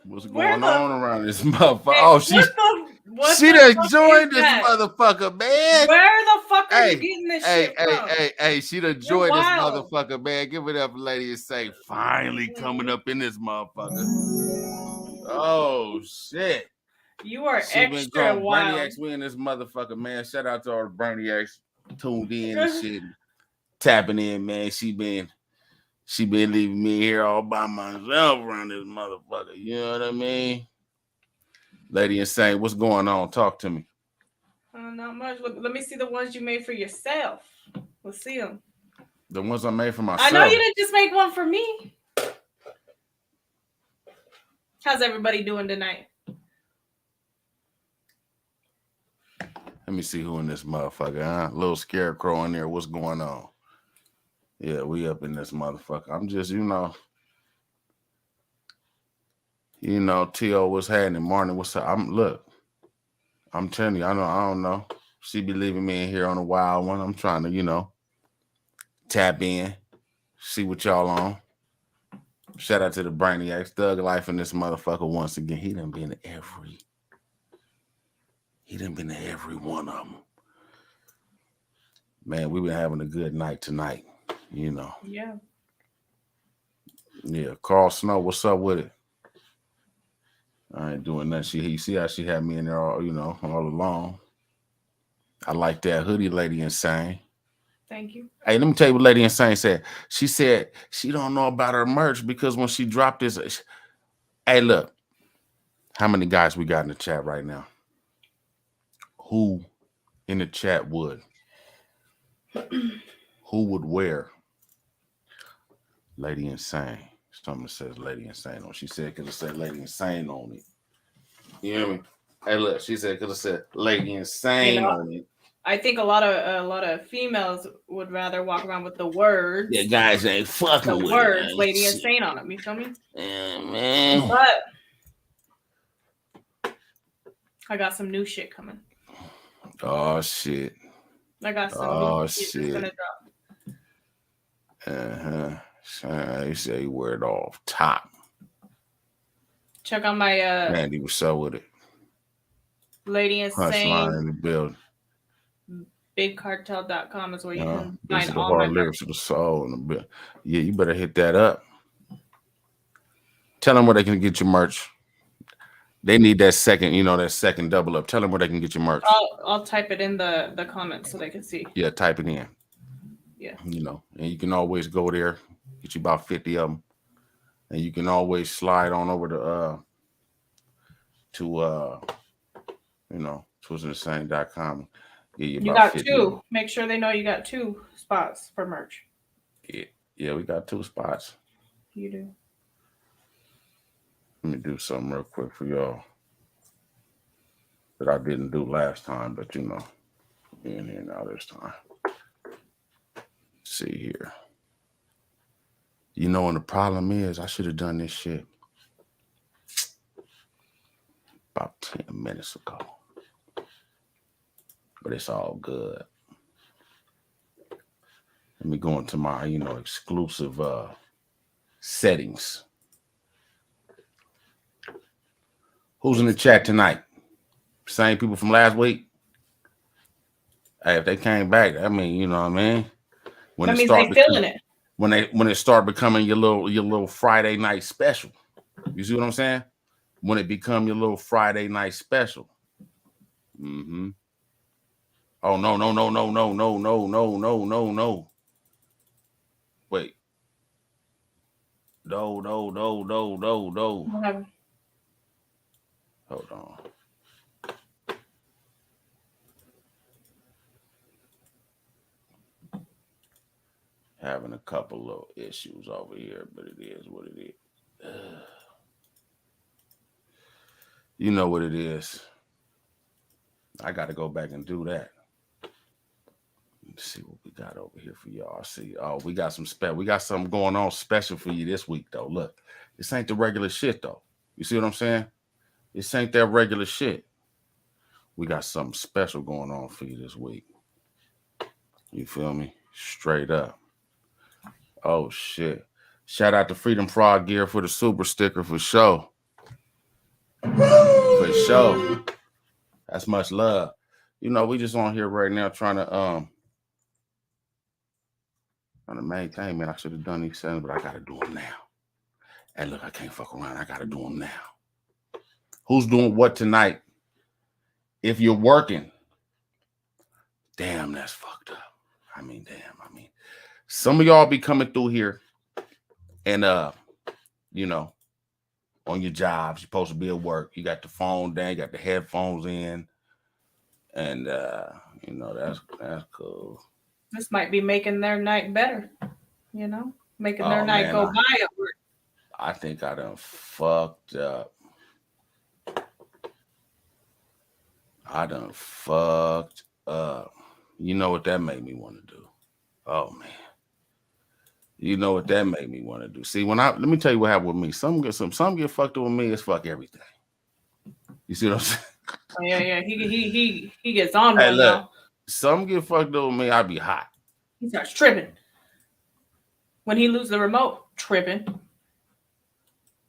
What's going on around this motherfucker? Oh, she done joined this motherfucker, man. Where the fuck are you getting this shit from? Hey, she done joined this motherfucker, man. Give it up, lady, and say, finally coming up in this motherfucker. Oh, shit. You are extra wild. Brainiacs, we in this motherfucker, man. Shout out to all the Brainiacs tuned in and shit. Tapping in, man. She been leaving me here all by myself around this motherfucker. You know what I mean? Lady Insane, what's going on? Talk to me. Not much. Look, let me see the ones you made for yourself. Let's see them. The ones I made for myself. I know you didn't just make one for me. How's everybody doing tonight? Let me see who in this motherfucker, huh? Little scarecrow in there. What's going on? Yeah, we up in this motherfucker. I'm just, T.O. what's happening? Martin, what's up? I'm telling you, I don't know. She be leaving me in here on a wild one. I'm trying to, tap in, see what y'all on. Shout out to the Brainiacs. Thug Life in this motherfucker once again. He done been to every one of them. Man, we've been having a good night tonight, Yeah. Yeah, Carl Snow, what's up with it? I ain't doing nothing. You see how she had me in there all along. I like that hoodie, Lady Insane. Thank you. Hey, let me tell you what Lady Insane said. She said she don't know about her merch because when she dropped this, hey, look, how many guys we got in the chat right now? Who in the chat would? Who would wear Lady Insane? Something says Lady Insane on. She said because it said Lady Insane on it. You hear me? Hey, look, she said because it said Lady Insane on it. I think a lot of females would rather walk around with the words. Yeah, guys ain't fucking with the words, Lady Insane on them. You feel me? Yeah, man. But I got some new shit coming. Oh shit. I got some new shit that's gonna drop. You say you wear it off top. Check out my Mandy, what's up with it? Lady Insane. Punchline in the building. BigCartel.com is where you can find all my lyrics of the soul in the building. Yeah, you better hit that up. Tell them where they can get your merch. They need that second double up. Tell them where they can get your merch. I'll type it in the comments so they can see. Yeah, type it in. Yeah. And you can always go there, get you about 50 of them. And you can always slide on over to twistinthesame.com. You got 2. Make sure they know you got 2 spots for merch. Yeah, we got 2 spots. You do. Let me do something real quick for y'all that I didn't do last time, but in here now this time. Let's see here. And the problem is I should have done this shit about 10 minutes ago. But it's all good. Let me go into my, exclusive settings. Who's in the chat tonight? Same people from last week? Hey, if they came back, I mean, you know what I mean? That means they feeling it. When it start becoming your little Friday night special. You see what I'm saying? When it become your little Friday night special. Mm-hmm. Oh, no. Wait. No. Whatever. Hold on. Having a couple little issues over here, but it is what it is. You know what it is. I got to go back and do that. Let's see what we got over here for y'all. See, oh, we got something going on special for you this week, though. Look, this ain't the regular shit, though. You see what I'm saying? This ain't that regular shit. We got something special going on for you this week. You feel me? Straight up. Oh, shit. Shout out to Freedom Frog Gear for the super sticker for sure. For sure. That's much love. You know, we just on here right now trying to maintain, man. I should have done these settings, but I gotta do them now. And look, I can't fuck around. I gotta do them now. Who's doing what tonight? If you're working, damn, that's fucked up. I mean, some of y'all be coming through here and you know, on your jobs, you're supposed to be at work. You got the phone down, you got the headphones in, and you know, that's cool. This might be making their night better, you know, making their night go by at work. I think I done fucked up. You know what that made me want to do? Oh man. You know what that made me want to do? See, let me tell you what happened with me. Some get fucked up with me. It's fuck everything. You see what I'm saying? Oh, yeah. He gets on right now. Some get fucked up with me. I be hot. He starts tripping. When he loses the remote, tripping.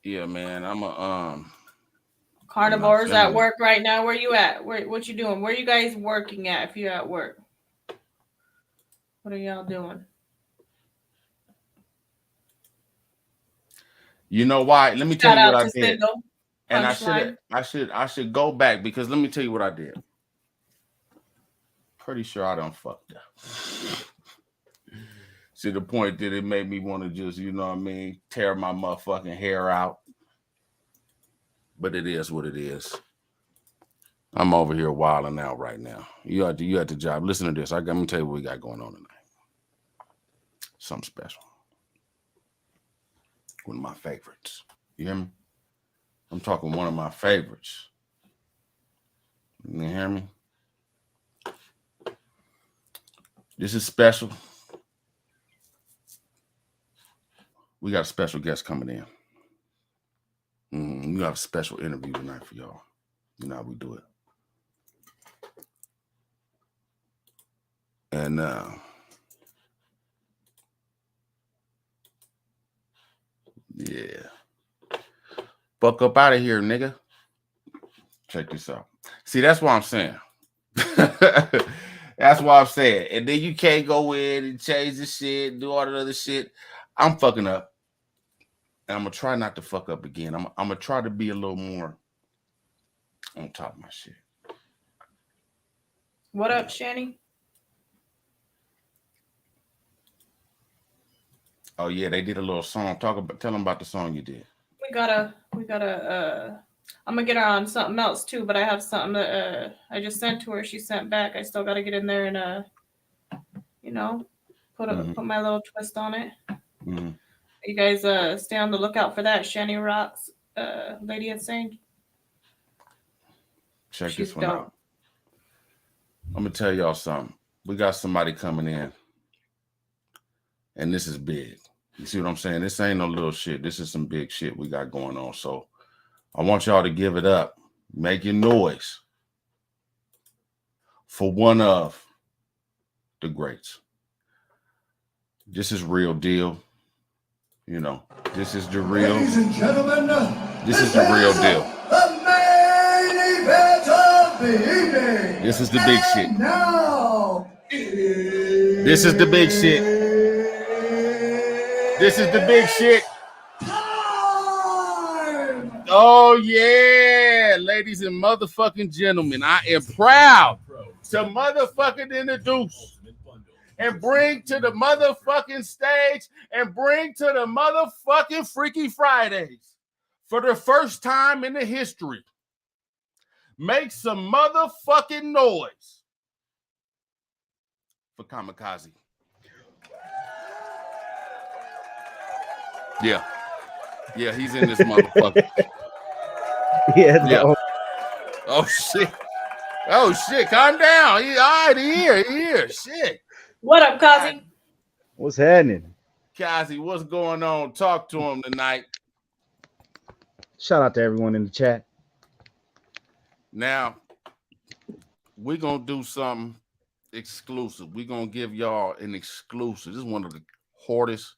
Yeah, man. I'm a Carnivore's at work right now. Where you at? What you doing? Where you guys working at if you're at work? What are y'all doing? You know why? Let me tell you what I did. And I should go back because let me tell you what I did. Pretty sure I done fucked up. To the point that it made me want to just, you know what I mean, tear my motherfucking hair out. But it is what it is. I'm over here wilding out right now. You at the job. Listen to this. Let me tell you what we got going on tonight. Something special. One of my favorites. You hear me? I'm talking one of my favorites. You hear me? This is special. We got a special guest coming in. We got a special interview tonight for y'all. You know how we do it. And yeah. Fuck up out of here, nigga. Check this out. See, that's what I'm saying. That's what I'm saying. And then you can't go in and change the shit, do all the other shit. I'm fucking up. And I'm going to try not to fuck up again. I'm going to try to be a little more on top of my shit. What up, Shanny? Oh, yeah, they did a little song. Tell them about the song you did. We gotta, I'm going to get her on something else, too, but I have something that I just sent to her. She sent back. I still got to get in there and, you know, put my little twist on it. Mm-hmm. You guys stay on the lookout for that. Shani Rocks, Lady Insane. Check this one out. I'm going to tell y'all something. We got somebody coming in. And this is big. You see what I'm saying? This ain't no little shit. This is some big shit we got going on. So I want y'all to give it up. Make your noise for one of the greats. This is real deal. You know, this is the real. Ladies and gentlemen, this is the real deal. The main event of the evening. This is the big shit. Now, this is the big shit. This is the big shit. Time. Oh yeah, ladies and motherfucking gentlemen, I am proud to motherfucking introduce and bring to the motherfucking stage and bring to the motherfucking Freaky Fridays for the first time in the history Make some motherfucking noise for Kamikaze. Yeah. Yeah, he's in this motherfucker. Yeah. Oh shit. Oh shit. Calm down. He all right, he here. Shit. What up, Kazi? What's happening? Kazi, what's going on? Talk to him tonight. Shout out to everyone in the chat. Now, we're gonna do something exclusive. We're gonna give y'all an exclusive. This is one of the hardest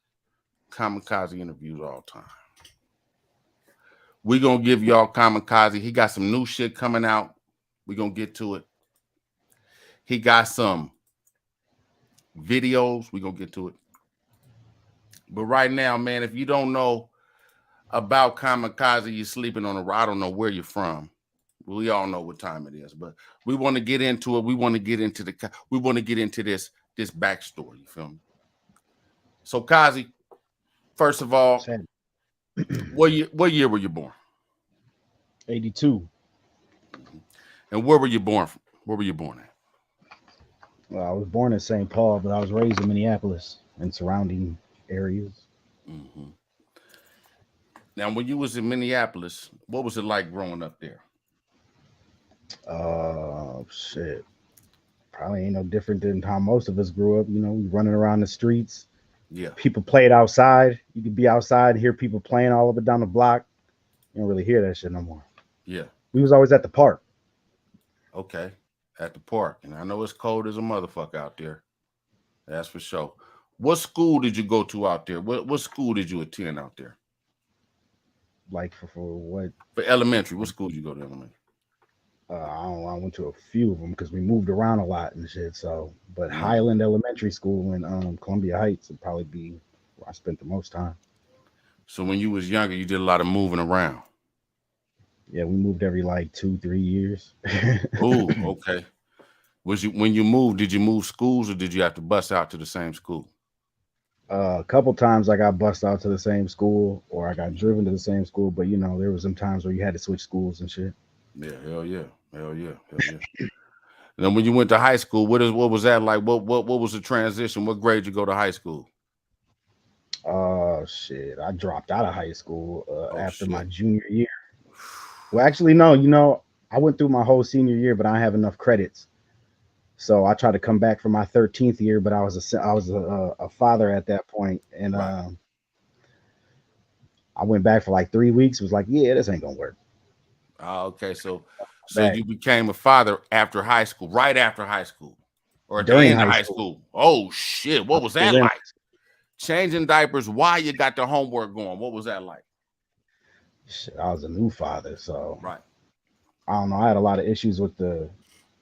Kamikaze interviews of all time. We're gonna give y'all Kamikaze. He got some new shit coming out. We're gonna get to it. He got some videos. We're gonna get to it. But right now, man, if you don't know about Kamikaze, you're sleeping on a rock. I don't know where you're from. We all know what time it is, but we want to get into it. We want to get into this backstory. You feel me? So, Kazi, first of all, what year were you born? 82. And where were you born from? Where were you born at? Well, I was born in St. Paul, but I was raised in Minneapolis and surrounding areas. Mm-hmm. Now, when you was in Minneapolis, what was it like growing up there? Shit. Probably ain't no different than how most of us grew up. You know, we running around the streets. Yeah. People played outside. You could be outside and hear people playing all up and down the block. You don't really hear that shit no more. Yeah. We was always at the park. Okay. At the park. And I know it's cold as a motherfucker out there. That's for sure. What school did you go to out there? What school did you attend out there? Like for what? For elementary. What school did you go to elementary? I went to a few of them because we moved around a lot and shit. So, but Highland Elementary School in Columbia Heights would probably be where I spent the most time. So when you was younger, you did a lot of moving around. Yeah, we moved every like 2-3 years. Oh, okay. When you moved, did you move schools or did you have to bus out to the same school? A couple times I got bussed out to the same school or I got driven to the same school, but you know, there was some times where you had to switch schools and shit. Yeah, hell yeah. Then when you went to high school, what was that like? What was the transition? What grade you go to high school? Shit, I dropped out of high school after my shit. junior year. Well, actually, no, you know, I went through my whole senior year, but I didn't have enough credits. So I tried to come back for my 13th year, but I was a father at that point, and right. I went back for like 3 weeks. Was like, yeah, this ain't gonna work. Okay, so you became a father after high school, right after high school, or at during the end of high school. Oh shit, what was that like? Changing diapers while you got the homework going. What was that like? Shit, I was a new father, so right. I don't know. I had a lot of issues with the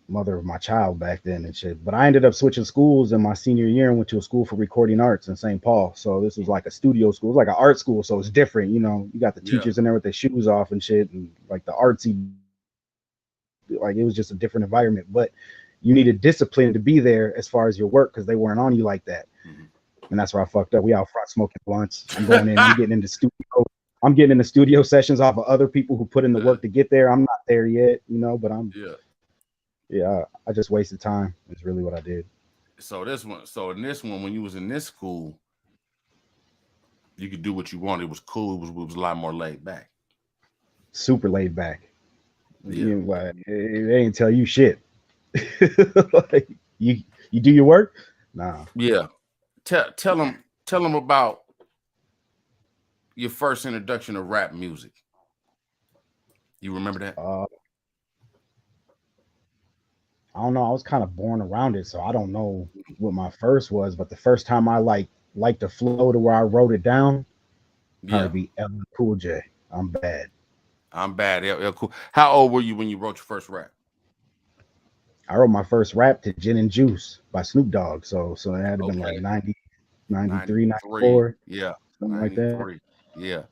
mother of my child back then and shit. But I ended up switching schools in my senior year and went to a school for recording arts in St. Paul. So this was like a studio school. It was like an art school. So it's different. You know, you got the teachers in there with their shoes off and shit and like the artsy, like it was just a different environment. But you needed discipline to be there as far as your work because they weren't on you like that. Mm-hmm. And that's where I fucked up. We out front smoking blunts. I'm going in, I'm getting into studio. I'm getting into studio sessions off of other people who put in the work to get there. I'm not there yet, you know, but I'm I just wasted time. Is really what I did. So in this one, when you was in this school, you could do what you wanted. It was cool. It was a lot more laid back. Super laid back. Yeah. You know, like, they ain't tell you shit. Like, you do your work? Nah. Yeah. Tell them about your first introduction to rap music. You remember that? I don't know. I was kind of born around it, so I don't know what my first was. But the first time I liked the flow to where I wrote it down, probably be LL Cool J. I'm bad. LL Cool. How old were you when you wrote your first rap? I wrote my first rap to Gin and Juice by Snoop Dogg. So it had to been like 90, 93, 94. Yeah. Something like that. Yeah.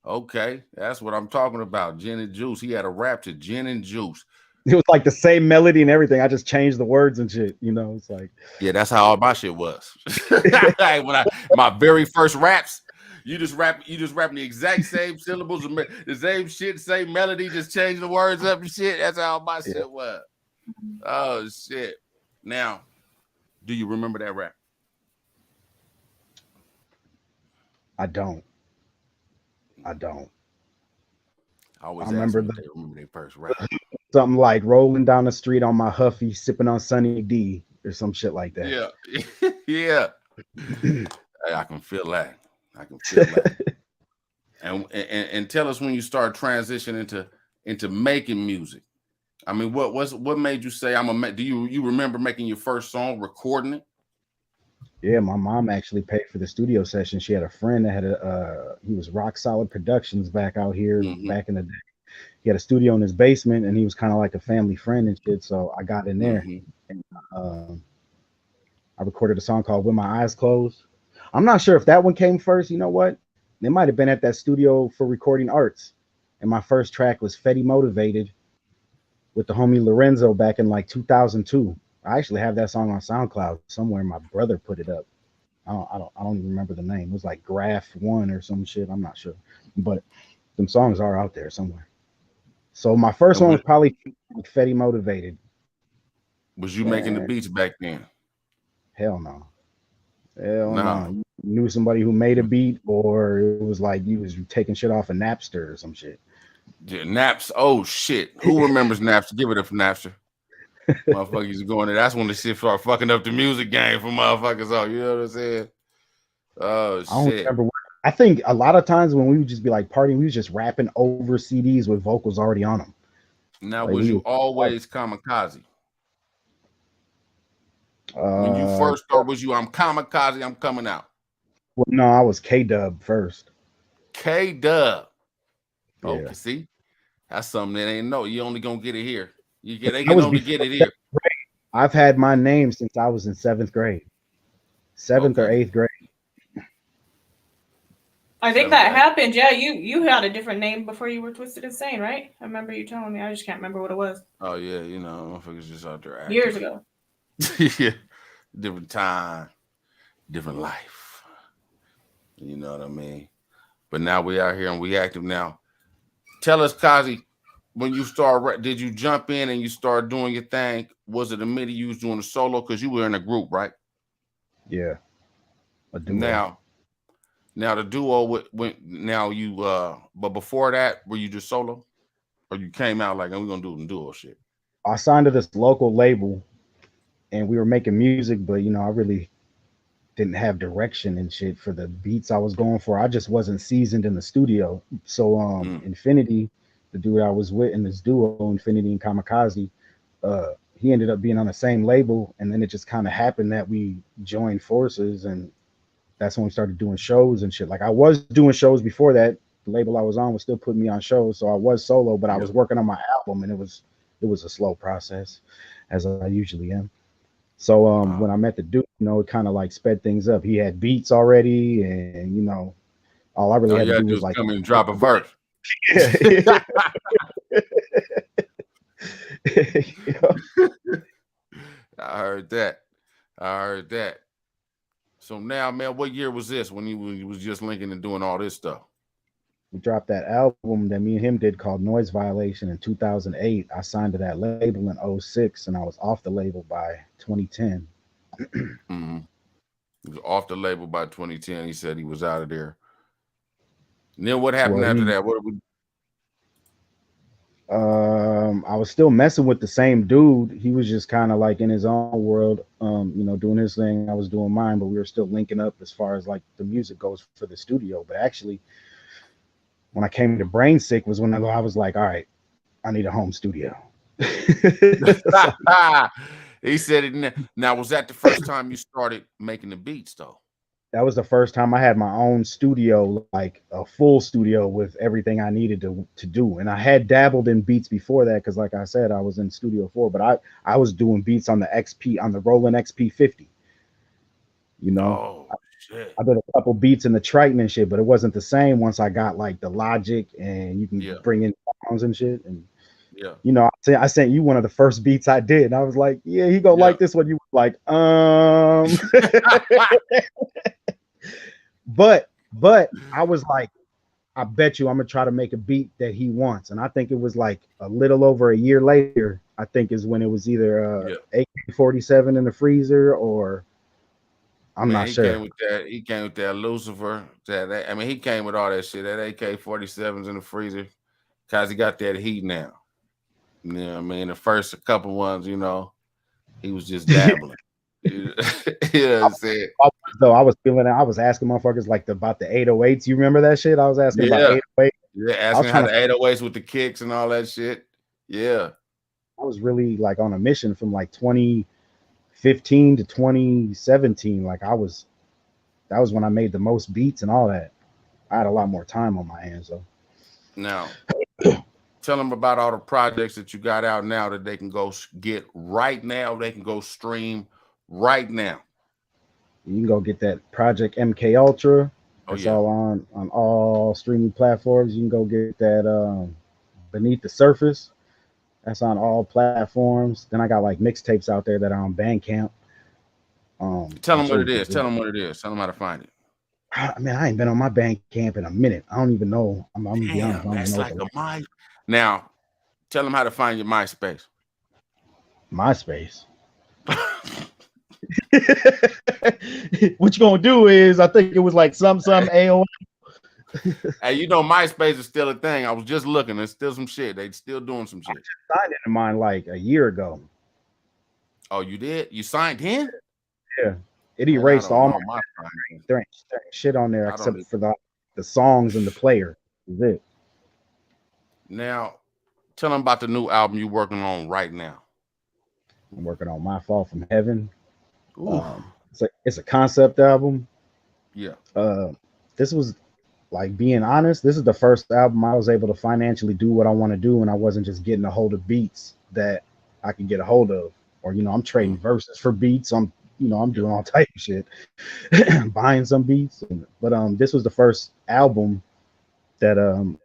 Okay. That's what I'm talking about. Gin and Juice. He had a rap to Gin and Juice. It was like the same melody and everything. I just changed the words and shit. You know, it's like that's how all my shit was. Like my very first raps, You just rapping the exact same syllables, the same shit, same melody, just changing the words up and shit. That's how my shit was. Oh shit. Now, do you remember that rap? I don't. I always I ask remember them if they remember their first rap. something like rolling down the street on my Huffy, sipping on Sunny D or some shit like that. Yeah. Yeah. I can feel that. I can feel that. And tell us when you start transitioning into making music. I mean, what made you say I'm a? Do you remember making your first song, recording it? Yeah, my mom actually paid for the studio session. She had a friend that had he was Rock Solid Productions back out here back in the day. He had a studio in his basement, and he was kind of like a family friend and shit. So I got in there, and I recorded a song called "With My Eyes Closed." I'm not sure if that one came first. You know what? It might have been at that studio for recording arts. And my first track was Fetty Motivated with the homie Lorenzo back in like 2002. I actually have that song on SoundCloud somewhere. My brother put it up. I don't even remember the name. It was like Graph One or some shit. I'm not sure, but them songs are out there somewhere. So my first one was probably Fetty Motivated. Was you making the beats back then? Hell no. Hell no. You knew somebody who made a beat, or it was like you was taking shit off of Napster or some shit. Yeah, Naps. Oh shit. Who remembers Napster? Give it up for Napster. Motherfuckers are going there. That's when the shit start fucking up the music game for motherfuckers. Oh, you know what I'm saying? Oh shit. I don't remember. I think a lot of times when we would just be like partying, we was just rapping over CDs with vocals already on them. Now, like, was you always Kamikaze? When you first started, was you I'm Kamikaze, I'm coming out? Well, no, I was K-Dub first. K-Dub. Okay, yeah. See? That's something that ain't no. You only gonna get it here. They can only get it here. I've had my name since I was in 7th grade. 7th or 8th grade. I think that happened. Yeah, you had a different name before you were Twisted Insane, right? I remember you telling me. I just can't remember what it was. Oh yeah, you know, motherfuckers just out there acting. Years ago. Yeah, different time, different life. You know what I mean? But now we out here and we active now. Tell us, Kazi, when you start, did you jump in and you start doing your thing? Was it immediately you was doing a solo? Because you were in a group, right? Yeah. A duo. Now the duo went. Now you, but before that, were you just solo, or you came out like, and we're gonna do some duo shit? I signed to this local label, and we were making music, but you know, I really didn't have direction and shit for the beats I was going for. I just wasn't seasoned in the studio. So Infinity, the dude I was with in this duo, Infinity and Kamikaze, he ended up being on the same label, and then it just kind of happened that we joined forces, and that's when we started doing shows and shit. Like I was doing shows before that. The label I was on was still putting me on shows, so I was solo, but I was working on my album, and it was a slow process, as I usually am. So when I met the dude, you know, it kind of like sped things up. He had beats already, and you know, all I really had to do was like come and drop a verse. I heard that. So now, man, what year was this when you was just linking and doing all this stuff? We dropped that album that me and him did called Noise Violation in 2008. I signed to that label in 2006, and I was off the label by 2010. He was off the label by 2010. He said he was out of there. And then what happened after that? I was still messing with the same dude. He was just kind of like in his own world, you know, doing his thing. I was doing mine, but we were still linking up as far as like the music goes for the studio. But actually, when I came to Brain Sick was when I was like, all right, I need a home studio. He said it. Now, was that the first time you started making the beats, though? That was the first time I had my own studio, like a full studio with everything I needed to do. And I had dabbled in beats before that because, like I said, I was in Studio 4, but I was doing beats on the XP, on the Roland XP50. You know, shit. I did a couple beats in the Triton and shit, but it wasn't the same once I got like the Logic and you can bring in sounds and shit. And you know, I sent you one of the first beats I did, and I was like, yeah, he gonna like this one. You were like, But But I was like, I bet you I'm gonna try to make a beat that he wants. And I think it was like a little over a year later, I think is when it was either Yeah. AK-47 in the freezer or I'm Man, not sure. He came with that Lucifer. I mean, he came with all that shit. That AK-47s in the freezer, cause he got that heat now. You know what I mean? The first couple ones, you know, he was just dabbling. You know what I'm saying? Though I was feeling it. I was asking motherfuckers like about the 808s. You remember that shit? I was asking about Yeah. 808. Yeah, I was asking how trying the 808s with the kicks and all that shit. Yeah. I was really like on a mission from like 2015 to 2017. Like that was when I made the most beats and all that. I had a lot more time on my hands though. Now, tell them about all the projects that you got out now that they can go get right now. They can go stream right now. You can go get that Project MK Ultra. Oh, It's yeah. all on all streaming platforms. You can go get that Beneath the Surface. That's on all platforms. Then I got like mixtapes out there that are on Bandcamp. Tell them what it is. Tell them what it is. Tell them how to find it. I mean, I ain't been on my Bandcamp in a minute. I don't even know. I'm gonna be honest. I don't That's even know like a my. Now, tell them how to find your MySpace. MySpace. What you gonna do is, I think it was like some AOL. Hey, you know MySpace is still a thing. I was just looking. There's still some shit. They still doing some shit. I signed it in mine like a year ago. Oh, you did? You signed in? Yeah. It erased all my there ain't shit on there except for the songs and the player. That's it. Now, tell them about the new album you're working on right now. I'm working on My Fall from Heaven. It's a concept album. Yeah. This was like, being honest, this is the first album I was able to financially do what I want to do, and I wasn't just getting a hold of beats that I could get a hold of, or I'm trading verses for beats. I'm doing all type of shit, buying some beats. But this was the first album that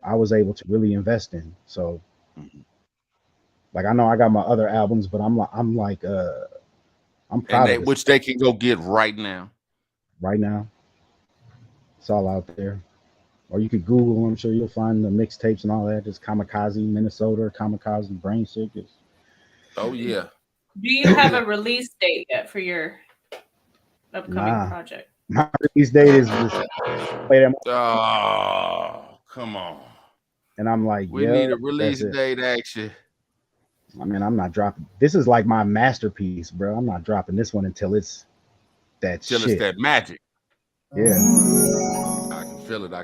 I was able to really invest in. So, like, I know I got my other albums, but I'm proud of which they can go get right now. Right now, it's all out there. Or you could Google. I'm sure you'll find the mixtapes and all that. Just Kamikaze, Minnesota, Kamikaze, Brain Circus. Oh yeah. Do you have a release date yet for your upcoming project? My release date is oh, come on. And I'm like, we need a release date, actually. I mean, I'm not dropping. This is like my masterpiece, bro. I'm not dropping this one until it's that shit. It's that magic. Yeah. I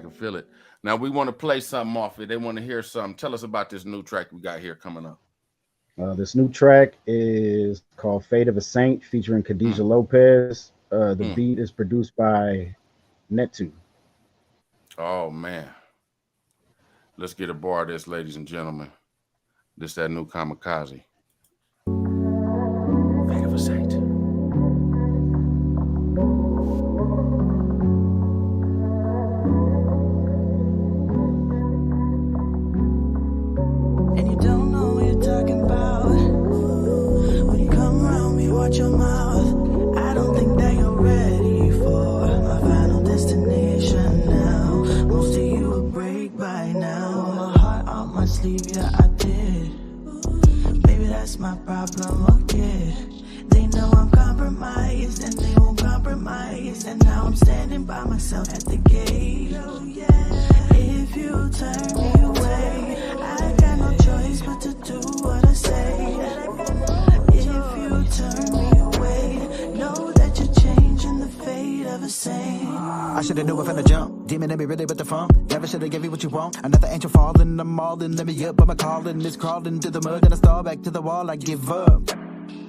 can feel it. Now we want to play something off it. They want to hear something. Tell us about this new track we got here coming up. This new track is called Fate of a Saint, featuring Khadijah Lopez. The beat is produced by Netu. Oh man. Let's get a bar of this, ladies and gentlemen. This that new Kamikaze. Fate of a Saint. Watch your mouth. I don't think that you're ready for my final destination now. Most of you will break by now. My heart on my sleeve, yeah, I did. Baby, that's my problem, okay. They know I'm compromised and they won't compromise. And now I'm standing by myself at the gate. Oh yeah. If you turn me away, I got no choice but to do what I say. Turn me away. Know that you're changing the fate of a saint. I should've knew it from the jump. Demon in me really with the funk. Never should've give you what you want. Another angel falling, I'm mauling. Let me up, but my calling is crawling to the mud. And I stall back to the wall, I give up.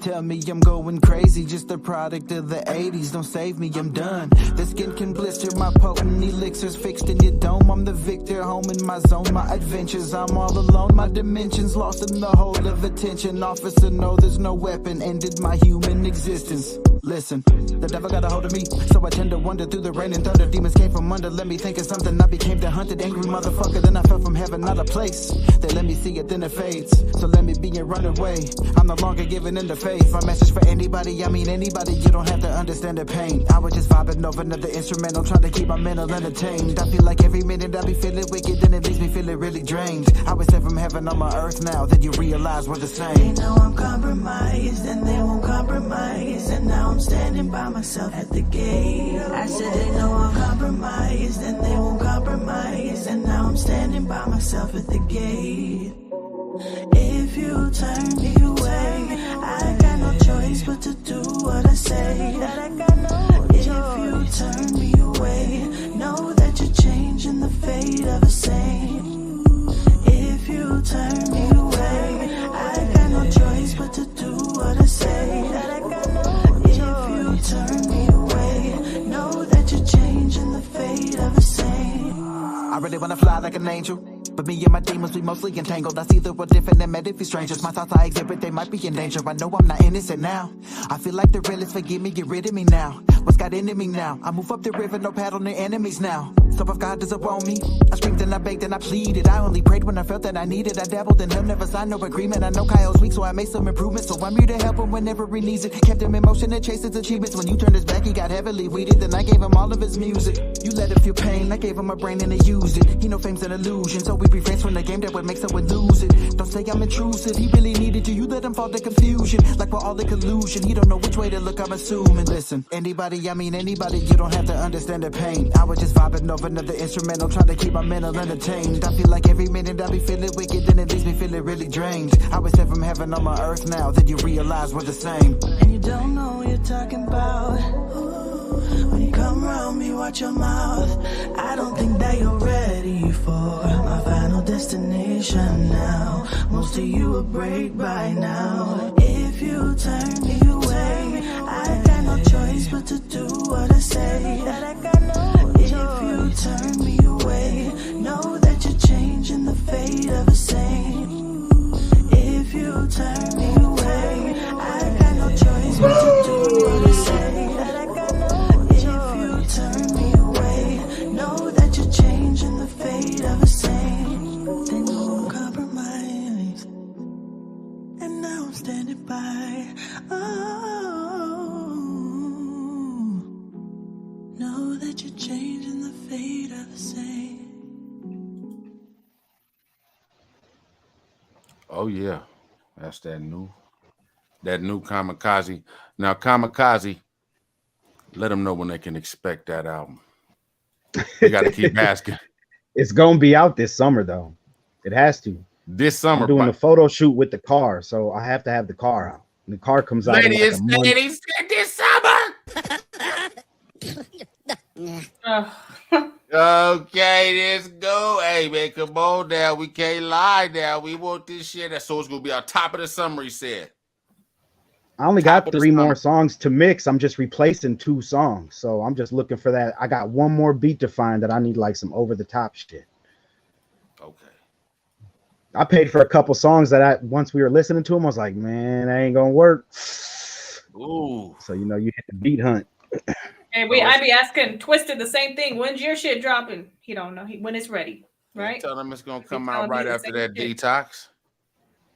Tell me I'm going crazy, just a product of the 80s. Don't save me, I'm done. The skin can blister, my potent elixirs fixed in your dome. I'm the victor, home in my zone, my adventures. I'm all alone, my dimensions lost in the whole of attention. Officer, no, there's no weapon, ended my human existence. Listen, the devil got a hold of me, so I tend to wander through the rain and thunder. Demons came from under, let me think of something. I became the hunted, angry motherfucker. Then I fell from heaven, not a place. They let me see it, then it fades. So let me be a runaway. I'm no longer giving in to faith. My message for anybody, I mean anybody. You don't have to understand the pain. I was just vibing over another instrumental, trying to keep my mental entertained. I feel like every minute I be feeling wicked, then it leaves me feeling really drained. I was sent from heaven on my earth now, that you realize we're the same. They know I'm compromised, and they won't compromise. And now I'm standing by myself at the gate. I said they know I'm compromised, and they won't compromise. And now I'm standing by myself at the gate. If you turn me away, I got no choice but to do what I say. If you turn me away, know that you're changing the fate of a saint. If you turn me away, I got no choice but to do what I say. If you turn me away, know that you're changing the fate of a saint. I really wanna fly like an angel, but me and my demons, we mostly entangled. I see the world different and met if we strangers. My thoughts I exhibit, they might be in danger. I know I'm not innocent now. I feel like the realest, forgive me, get rid of me now. What's got into me now? I move up the river, no paddle, no enemies now. So if God doesn't want me, I screamed and I begged and I pleaded. I only prayed when I felt that I needed. I dabbled in him, never signed no agreement. I know Kyle's weak, so I made some improvements. So I'm here to help him whenever he needs it. Kept him in motion and chased his achievements. When you turned his back, he got heavily weeded. Then I gave him all of his music. You let him feel pain, I gave him a brain and he used it. He know fame's an illusion, so we be friends from the game that would make someone lose it. Don't say I'm intrusive, he really needed you. You let him fall to confusion, like we're all in collusion. He don't know which way to look, I'm assuming. Listen, anybody, I mean anybody, you don't have to understand the pain. I was just vibing over another instrumental, trying to keep my mental entertained. I feel like every minute I be feeling wicked, then it leaves me feeling really drained. I was sent from heaven on my earth now, that you realize we're the same. And you don't know what you're talking about. When you come around me, watch your mouth. I don't think that you're ready for my final destination now. Most of you will break by now. If you turn me away, I got no choice but to do what I say. If you turn me away, know that you're changing the fate of a saint. If you turn me away, I got no choice but to do what I say. If you turn me away, know that you're changing the fate of a saint. They know I'm compromised, and now I'm standing by. Oh, know that you're changing the fate of a saint. Oh yeah, that's that new Kamikaze. Now Kamikaze, let them know when they can expect that album. You got to keep asking. It's gonna be out this summer though. It has to. This summer, I'm doing a photo shoot with the car, so I have to have the car out. And the car comes out in like a month. ladies, this summer. Okay, let's go. Hey man, come on now. We can't lie now. We want this shit. That's so it's gonna be on top of the summer, he said. I only Top got of the 3 more summer. songs to mix. I'm just replacing 2 songs. So I'm just looking for that. I got one more beat to find that I need like some over the top shit. Okay. I paid for a couple songs that once we were listening to them, I was like, man, that ain't gonna work. Ooh. So you hit the beat hunt. Hey, I be asking Twisted the same thing. When's your shit dropping? He don't know. When it's ready, right? Tell them it's gonna come telling out right me the after same that shit. detox.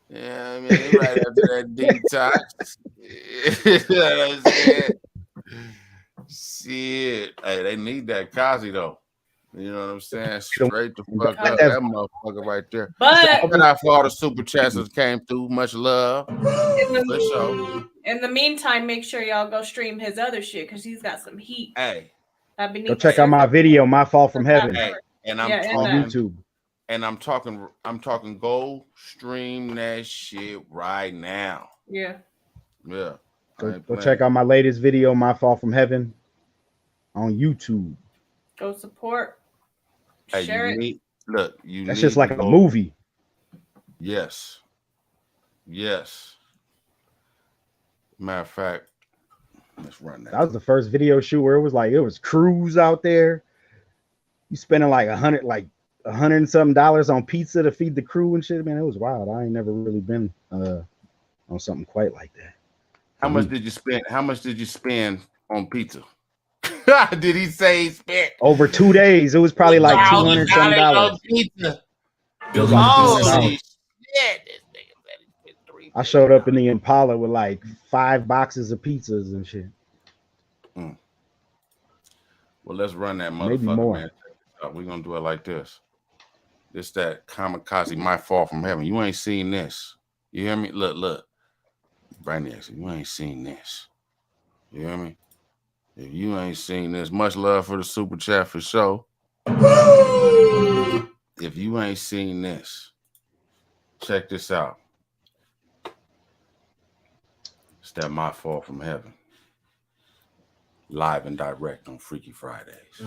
Yeah, I mean, right after that detox. You know what I'm saying? Shit. Hey, they need that Kazi though. You know what I'm saying? Straight the fuck up. That motherfucker right there. But Shout out for all the super chats that came through. Much love. For sure. in the meantime, make sure y'all go stream his other shit because he's got some heat. Hey. Go check out my video, My Fall from Heaven. Hey, and I'm Yeah, talking on YouTube. And I'm talking go stream that shit right now. Yeah. Yeah. Go check out my latest video, My Fall from Heaven, on YouTube. Go support. Hey, Share it. That's just like a movie. Yes. Yes. Matter of fact, let's run that. That was the first video shoot where it was crews out there. You spending like $100 and something on pizza to feed the crew and shit. Man, it was wild. I ain't never really been on something quite like that. How much did you spend? How much did you spend on pizza? Did he say he spent Over 2 days? It was probably like $200 some on pizza? It was like Holy $200. shit! This nigga said he spent $3. I showed up in the Impala with like 5 boxes of pizzas and shit. Well, let's run that Maybe motherfucker, more. man. We're gonna do it like this. This that Kamikaze, my fall from heaven. You ain't seen this. You hear me? Look. Brandy asked, you ain't seen this. You hear me? If you ain't seen this, much love for the super chat for sure. If you ain't seen this, check this out. It's that my fall from heaven. Live and direct on Freaky Fridays.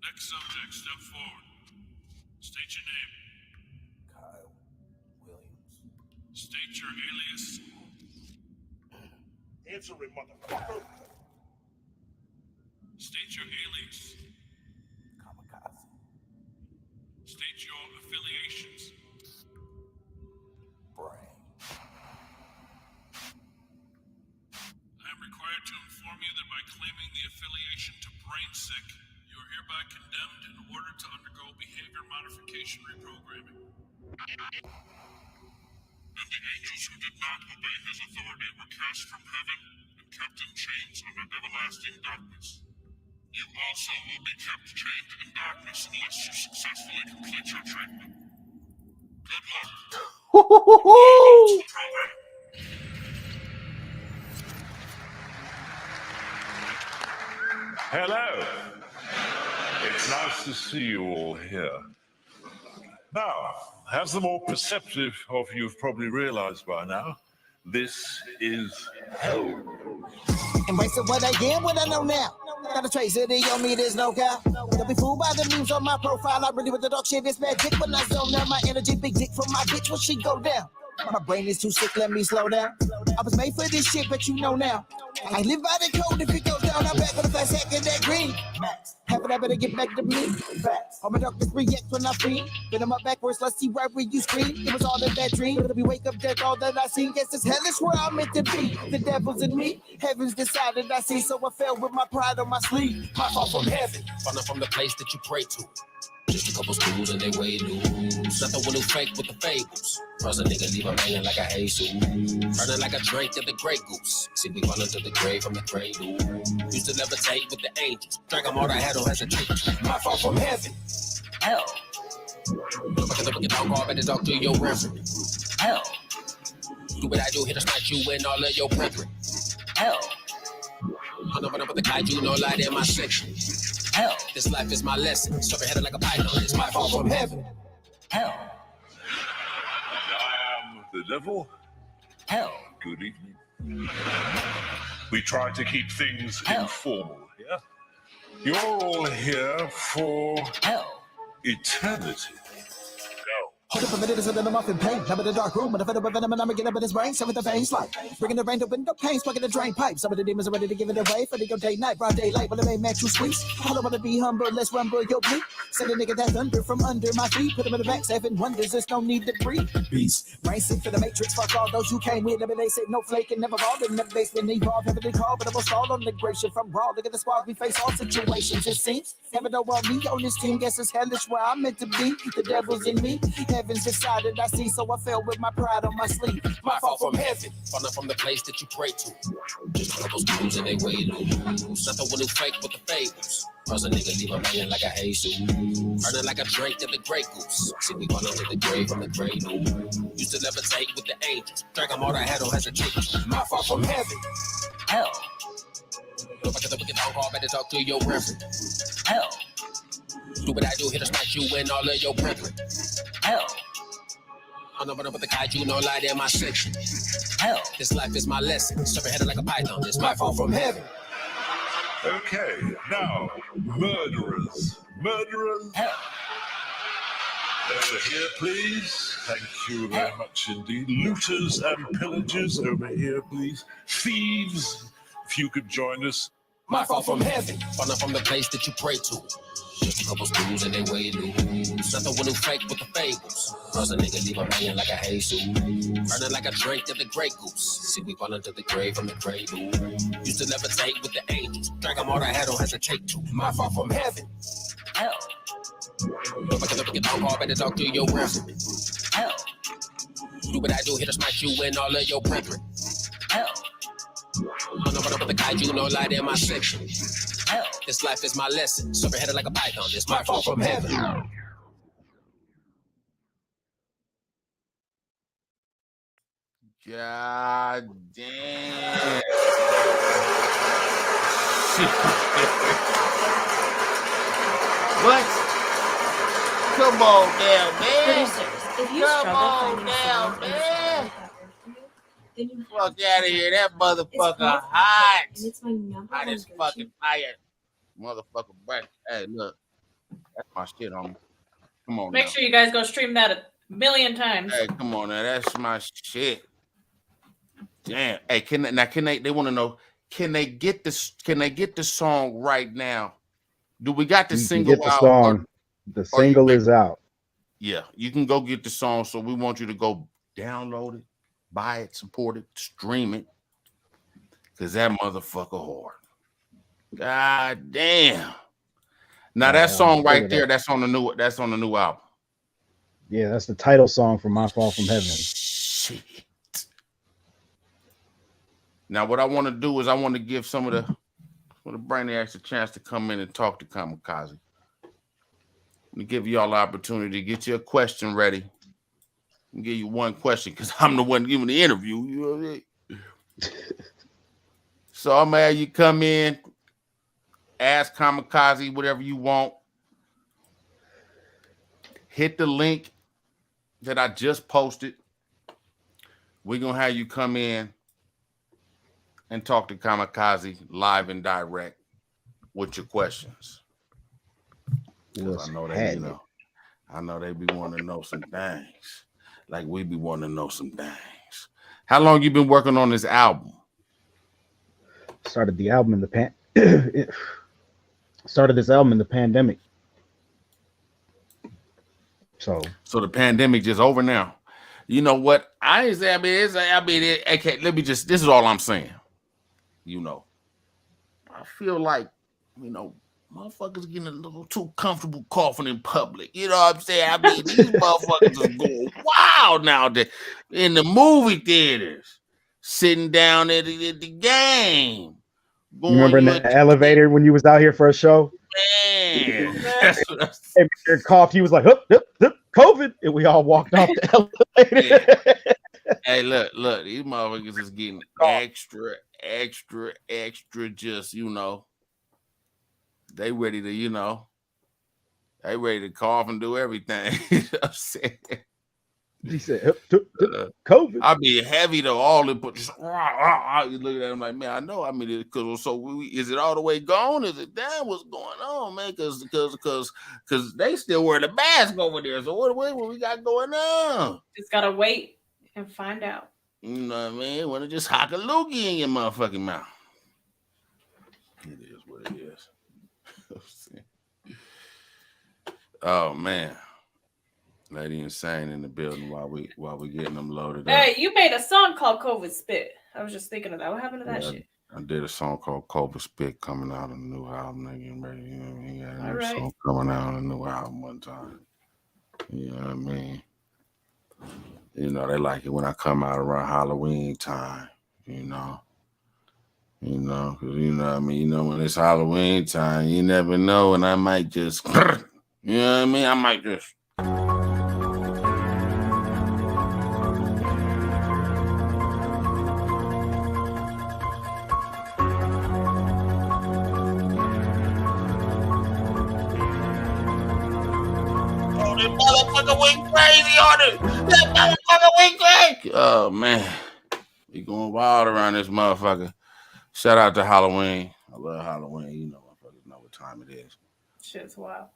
Next subject, step forward. State your name. Kyle Williams. State your alias. Answer me, motherfucker. State your alias. Kamikaze. State your affiliations. Brain. I am required to inform you that by claiming the affiliation to Brain Sick, you are hereby condemned in order to undergo behavior modification reprogramming. And the angels who did not obey his authority were cast from heaven and kept in chains under everlasting darkness. You also will be kept chained in darkness unless you successfully complete your treatment. Good luck. Program. Hello. It's nice to see you all here. Now, as the more perceptive of you have probably realized by now, this is hell. Embrace what I am, what I know now. Got a trace of it on me, there's no cow. Don't be fooled by the memes on my profile. I really with the dog shit, it's magic. When I zone out my energy, big dick from my bitch when she go down. My brain is too sick, let me slow down. I was made for this shit, but you know now. I live by the code, if it goes down, I'm back with a fast hack of that green. Half of that better get back to me. All my darkness react when I free. Been on my backwards, let's see right where you scream. It was all in that dream. We wake up, that's all that I see. Guess it's hellish where I'm meant to be. The devil's in me. Heaven's decided I see, so I fell with my pride on my sleeve. My fall from heaven. Falling from the place that you pray to. Just a couple schools and they way loose. Not the one who fake with the fables. Cross a nigga, leave him hanging like a Jesus. Burning like a drink of the Grey Goose. See me running to the grave from the cradle. Used to levitate with the angels. Drag them all I had on hesitate. My fall from heaven. Hell. Look at the dog, I better talk to your reverend. Hell. Do what I do, hit a smack you and all of your brethren. Hell. I'm up with the kaiju, no light in my section. Hell, this life is my lesson. Serve headed like a python, it's my fall from heaven. Hell. I am the devil. Hell. Good evening. We try to keep things informal here. You're all here for eternity. Hold up a minute, it's a little muffin pain. I'm in the dark room, and I feel the venom, and I'm get up in his brain. Some of the veins like bringing the rain to window panes, plugging the drain pipe. Some of the demons are ready to give it away for the go day night, broad daylight. But the main man too sweet. I don't wanna be humble, let's rumble your bleak. Send a nigga that thunder from under my feet. Put him in the back, 7 wonders, there's no need to breathe. Beast, rain sick for the matrix. Fuck all those who came with them, and they say no flake and never fall in the basement. Evolved, heavily called, but I will stall on the gration from raw. Look at the squad, we face all situations. It seems heaven don't want me on this team. Guess it's hellish where I'm meant to be. The devil's in me, heaven's decided. I see, so I fell with my pride on my sleeve. My fall from heaven, falling from the place that you pray to. Just one of those dudes and they way loose. Not the one who fake with the fables. Cause a nigga leave a man like a Jesus. Burning like a drink of the Grey Goose. See, we gone under the grave from the cradle. Used to levitate with the angels. Drag them all I had on hesitation. My fall from heaven. Hell. Look like the wicked phone call, better talk to your reverend. Hell. Do what I do, hit or smack you and all of your brethren. Hell. I'm not running with the kaiju, no light in my section. Hell, this life is my lesson. Serpent headed like a python, it's my fall from heaven. Okay, now, murderers. Murderers. Hell. Over here, please. Thank you very much indeed. Looters and pillagers, over here, please. Thieves, if you could join us. My fall from heaven, falling from the place that you pray to. Just a couple screws and they way loose. Not the one who fake with the fables. Cause a nigga leave a man like a Jesus. Burning like a drink of the Grey Goose. See, we fall into the grave from the cradle. Used to levitate with the angels. Drag them all I had on hesitate to. My fall from heaven. Hell. Look like a wicked phone call, better talk to your reverend. Hell. Do what I do, hit or smack you and all of your brethren. Hell. I'm not running with the kaiju, no light in my section. Hell, this life is my lesson. Serpent headed like a python, it's my fall from heaven. God damn. What? Come on now, man. Producers, if you Come struggle on finding now, someone man. then you Fuck out of here. That It's motherfucker called hot. and it's my number Hot one as go-to. fucking fire. Motherfucker break. Hey, look. That's my shit, homie. Come on Make now. sure you guys go stream that a million times. Hey, come on now. That's my shit. Damn. Hey, they want to know, can they get the song right now? Do we got the You can single get the out? song. The single is out. Yeah, you can go get the song. So we want you to go download it, buy it, support it, stream it. Cause that motherfucker hard. God damn. Now that song right there, that's on the new album. Yeah, that's the title song from My Fall from Heaven. Shit. Now what I want to do is I want to give some of the brainiacs a chance to come in and talk to Kamikaze. I'm gonna give y'all the opportunity to get your question ready. I'll give you one question because I'm the one giving the interview. You know what I mean? So I'm gonna have you come in, ask Kamikaze whatever you want. Hit the link that I just posted. We're gonna have you come in and talk to Kamikaze live and direct with your questions. Because I know they, I know they be wanting to know some things. Like we be wanting to know some things. How long you been working on this album? Started the album in the started this album in the pandemic. So the pandemic just over now. You know what? Okay, let me just, this is all I'm saying. You know, I feel like, you know, motherfuckers getting a little too comfortable coughing in public. You know what I'm saying? I mean, these motherfuckers are going wild nowadays in the movie theaters, sitting down at the game. You remember in the elevator when you was out here for a show? Man, your cough, he was like, hup, hup, hup, COVID, and we all walked off the elevator. Hey, look, these motherfuckers is getting extra, just, you know, they ready to, they ready to cough and do everything. You know what I'm saying? He said, COVID. I be heavy though. All it, but just you look at him like, man, I know. I mean, is it all the way gone? Is it down? What's going on, man? Because they still wear the mask over there. So what we got going on? Just gotta wait and find out. You know what I mean? Want to just hock a loogie in your motherfucking mouth? It is what it is. Oh man. Lady Insane in the building while we getting them loaded up. Hey, you made a song called COVID Spit. I was just thinking of that. What happened to that shit? I did a song called COVID Spit coming out on a new album. Getting ready, you know what I mean? Got a new song coming out on a new album one time. You know what I mean? You know, they like it when I come out around Halloween time, you know. You know, because you know what I mean? You know, when it's Halloween time, you never know, and I might just, you know what I mean? I might just. That motherfucker went crazy on it. That motherfucker went crazy. Oh, man. We going wild around this motherfucker. Shout out to Halloween. I love Halloween. You know, motherfuckers know what time it is. Shit's wild.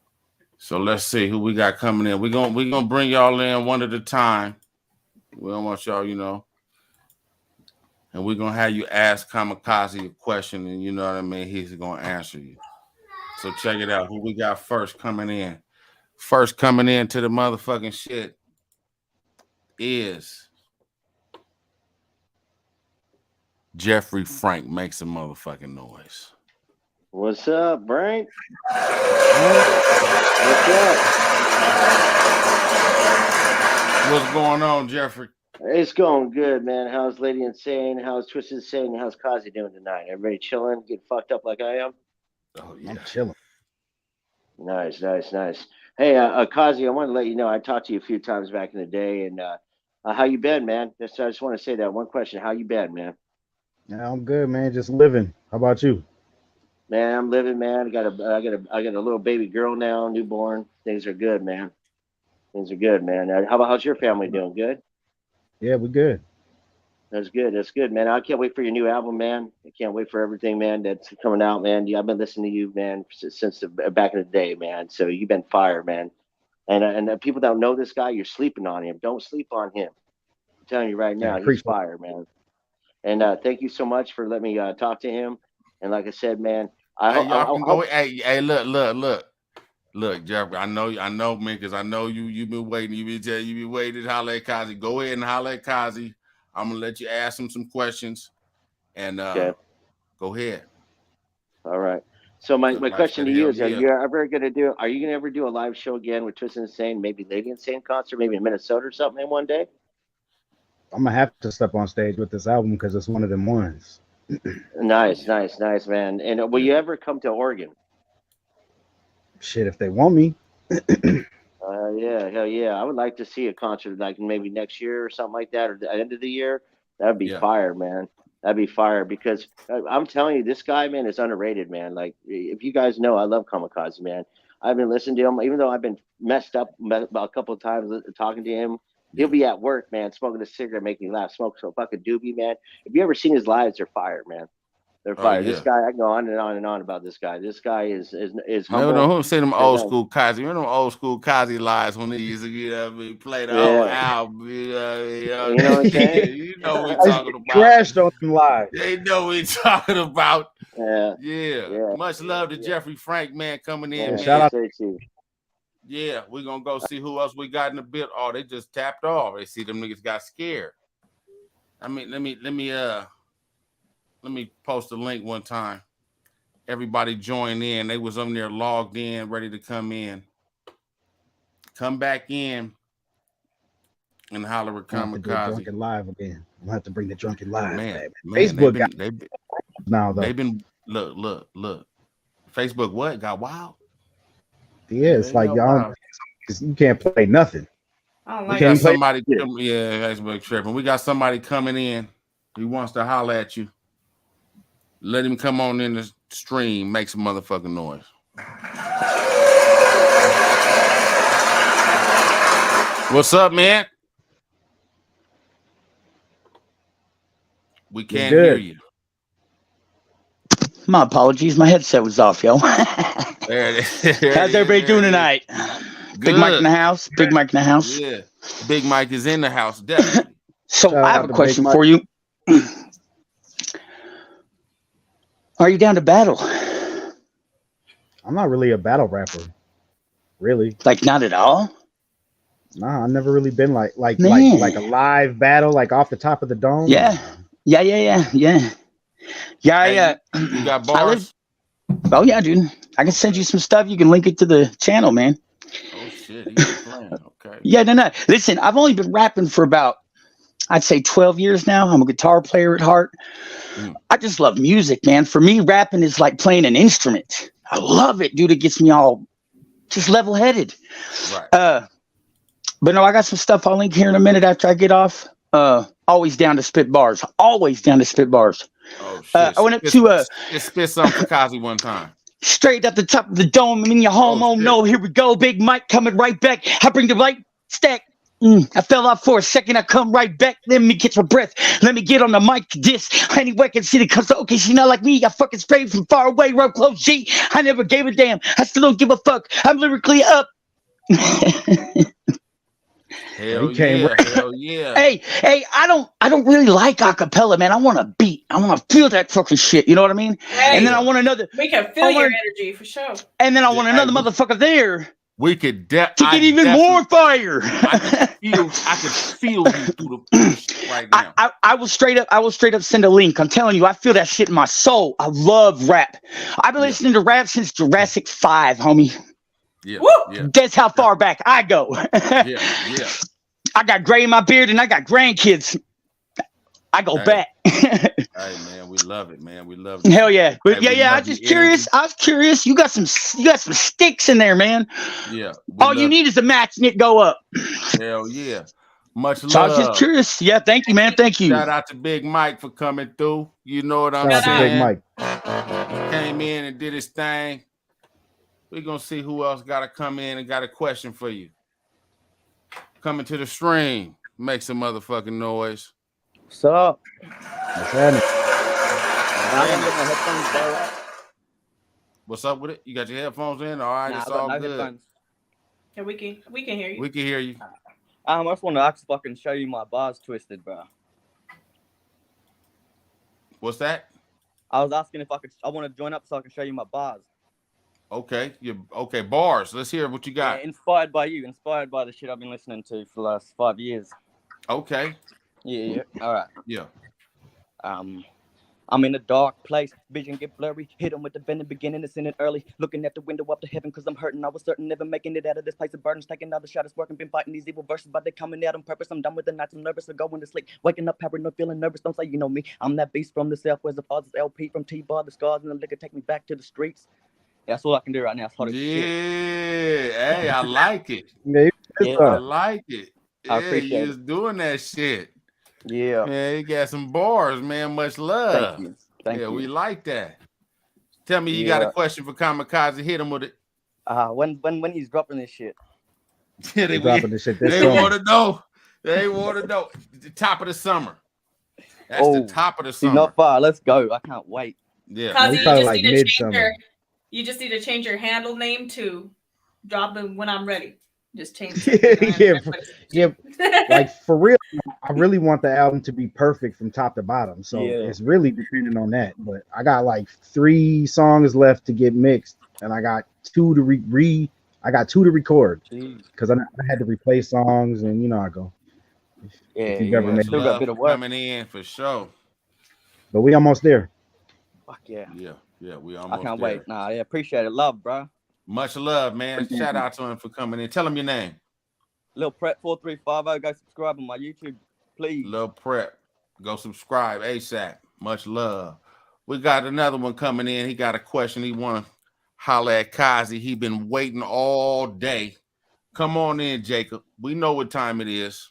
So let's see who we got coming in. We're gonna bring y'all in one at a time. We don't want y'all, you know. And we're gonna have you ask Kamikaze a question, and you know what I mean? He's gonna answer you. So check it out. Who we got first coming in? First coming into the motherfucking shit is Jeffrey Frank. Make some motherfucking noise. What's up, Frank? What's up? What's going on, Jeffrey? It's going good, man. How's Lady Insane? How's Twisted Insane? How's Kazi doing tonight? Everybody chilling? Get fucked up like I am? Oh, yeah. I'm chilling. Nice. Hey, Kazi, I want to let you know I talked to you a few times back in the day, and how you been, man? I just want to say that one question. How you been, man? Yeah, I'm good, man. Just living. How about you? Man, I'm living, man. I got a little baby girl now, newborn. Things are good, man. How's your family doing? Good? Yeah, we're good. That's good, man. I can't wait for your new album, man. I can't wait for everything, man, that's coming out, man. Yeah, I've been listening to you, man, since back in the day, man. So you've been fire, man. And people that know this guy, you're sleeping on him. Don't sleep on him. I'm telling you right now, he's fire, man. And thank you so much for letting me talk to him. And like I said, man, y'all can go. Hey, look, Jeffrey. I know, man, because I know you've been waiting. You've been waiting to holler at Kazi. Go ahead and holler at Kazi. I'm gonna let you ask him some questions, and go ahead. All right. So my question to you is: Are you gonna ever do a live show again with Twisted Insane? Maybe Lady Insane concert, maybe in Minnesota or something one day. I'm gonna have to step on stage with this album because it's one of them ones. Nice, man. And will you ever come to Oregon? Shit, if they want me. Yeah, hell yeah. I would like to see a concert like maybe next year or something like that, or the end of the year. That'd be fire, man. That'd be fire because I'm telling you, this guy, man, is underrated, man. Like, if you guys know, I love Kamikaze, man. I've been listening to him, even though I've been messed up a couple of times talking to him. He'll be at work, man, smoking a cigarette, making me laugh, smoke some fucking doobie, man. If you ever seen his lives, they're fire, man. They're fire. This guy, I can go on and on and on about this guy. This guy is humble. Remember who say them old school Kazi? Remember them old school Kazi lies when they used to play the whole album? You know what I'm saying? You know what we're talking about. Crashed on them live. They know what we're talking about. Yeah. Much love to Jeffrey Frank, man, coming in. Yeah, man. shout out to you. Yeah, we're gonna go see who else we got in the bit. Oh, they just tapped off. They see them niggas got scared. I mean, let me post a link one time. Everybody join in. They was on there logged in, ready to come in. Come back in and holler at Kamikaze. Drunken live again. I'm gonna have to bring the drunken live. Man, Facebook they've been look. Facebook what got wild? Yeah, it's like y'all. You can't play nothing. We got somebody. Facebook tripping. We got somebody coming in. He wants to holler at you. Let him come on in the stream. Make some motherfucking noise. What's up, man? We can't hear you. My apologies. My headset was off, yo. There it is. How's everybody doing tonight? Good. Big Mike in the house. Big Mike in the house. Yeah. Big Mike is in the house, definitely. So I have a question for you. Are you down to battle? I'm not really a battle rapper. Really? Like not at all? Nah, I've never really been like a live battle, like off the top of the dome. Yeah. Yeah. Hey, you got bars? Oh yeah, dude. I can send you some stuff. You can link it to the channel, man. Oh shit, he's playing. Okay. Yeah, no. Listen, I've only been rapping for about, I'd say 12 years now. I'm a guitar player at heart. I just love music, man. For me, rapping is like playing an instrument. I love it, dude. It gets me all just level-headed. Right. But no, I got some stuff I'll link here in a minute after I get off. Always down to spit bars. Always down to spit bars. Oh shit. I went up to spit some Kamikaze one time. Straight at the top of the dome. I'm in your home. Oh no, here we go. Big Mike coming right back. I bring the right stack. I fell off for a second. I come right back. Let me get my breath. Let me get on the mic. This anyway can see the cause. Okay, she not like me. I fucking sprayed from far away, real close. G. I never gave a damn. I still don't give a fuck. I'm lyrically up. Hell yeah. Hey, I don't really like acapella, man. I want a beat. I want to feel that fucking shit. You know what I mean? Hey, and then I want another. We can feel your energy for sure. And then I want another motherfucker there. We could to get even more fire. I could feel you through the right now. I will straight up send a link. I'm telling you, I feel that shit in my soul. I love rap. I've been listening to rap since Jurassic 5, homie. Yeah. That's how far back I go. yeah. I got gray in my beard and I got grandkids. I go back. Hey man, we love it, man. We love it. Hell yeah. But hey, I was just curious. I was curious. You got some sticks in there, man. Yeah. All you need is a match and it go up. Hell yeah. Much love. So I was just curious. Yeah, thank you, man. Thank you. Shout out to Big Mike for coming through. You know what I'm Shout saying? out to Big Mike. Came in and did his thing. We're gonna see who else gotta come in and got a question for you. Coming to the stream. Make some motherfucking noise. What's up? What's happening? What's up with it? You got your headphones in? All right, it's all good. Headphones. Yeah, we can hear you. We can hear you. I just want to ask if I can show you my bars twisted, bro. What's that? I was asking if I want to join up so I can show you my bars. Okay, bars. Let's hear what you got. Yeah, inspired by you, inspired by the shit I've been listening to for the last 5 years. Okay. Yeah. All right. Yeah. I'm in a dark place, vision get blurry. Hit them with the venom, beginning to sin it early. Looking at the window up to heaven, cause I'm hurting. I was certain never making it out of this place of burdens. Taking out the shadows, working, been fighting these evil verses, but they coming out on purpose. I'm done with the nights, I'm nervous to go into sleep. Waking up paranoid, feeling nervous. Don't say you know me. I'm that beast from the south, where's the father's LP from T-Bar, the scars and the liquor take me back to the streets. Yeah, that's all I can do right now. It's shit. Hey, I like it. Yeah. I like it. I appreciate you just doing that shit. Yeah. Man, you got some bars, man. Much love. Thank you. Thank you. We like that. Tell me you got a question for Kamikaze. Hit him with it. When he's dropping this shit. Yeah, they dropping this shit. They want to know. They want to know. The top of the summer. That's the top of the summer. Not far. Let's go. I can't wait. Yeah. You just need to change your handle name to drop it when I'm ready. Just change it. yeah. Like for real, I really want the album to be perfect from top to bottom. So it's really dependent on that. But I got like 3 songs left to get mixed, and I got 2 to I got 2 to record because I had to replace songs, and you know I go. Yeah, still got a bit of work coming in for sure. But we almost there. Fuck yeah. Yeah, we almost. I can't there. wait. Nah, yeah, appreciate it. Love, bro. Much love, man. Shout out to him for coming in. Tell him your name. Lil Prep 4350. Go subscribe on my YouTube, please. Lil Prep. Go subscribe ASAP. Much love. We got another one coming in. He got a question. He want to holler at Kazi. He been waiting all day. Come on in, Jacob. We know what time it is.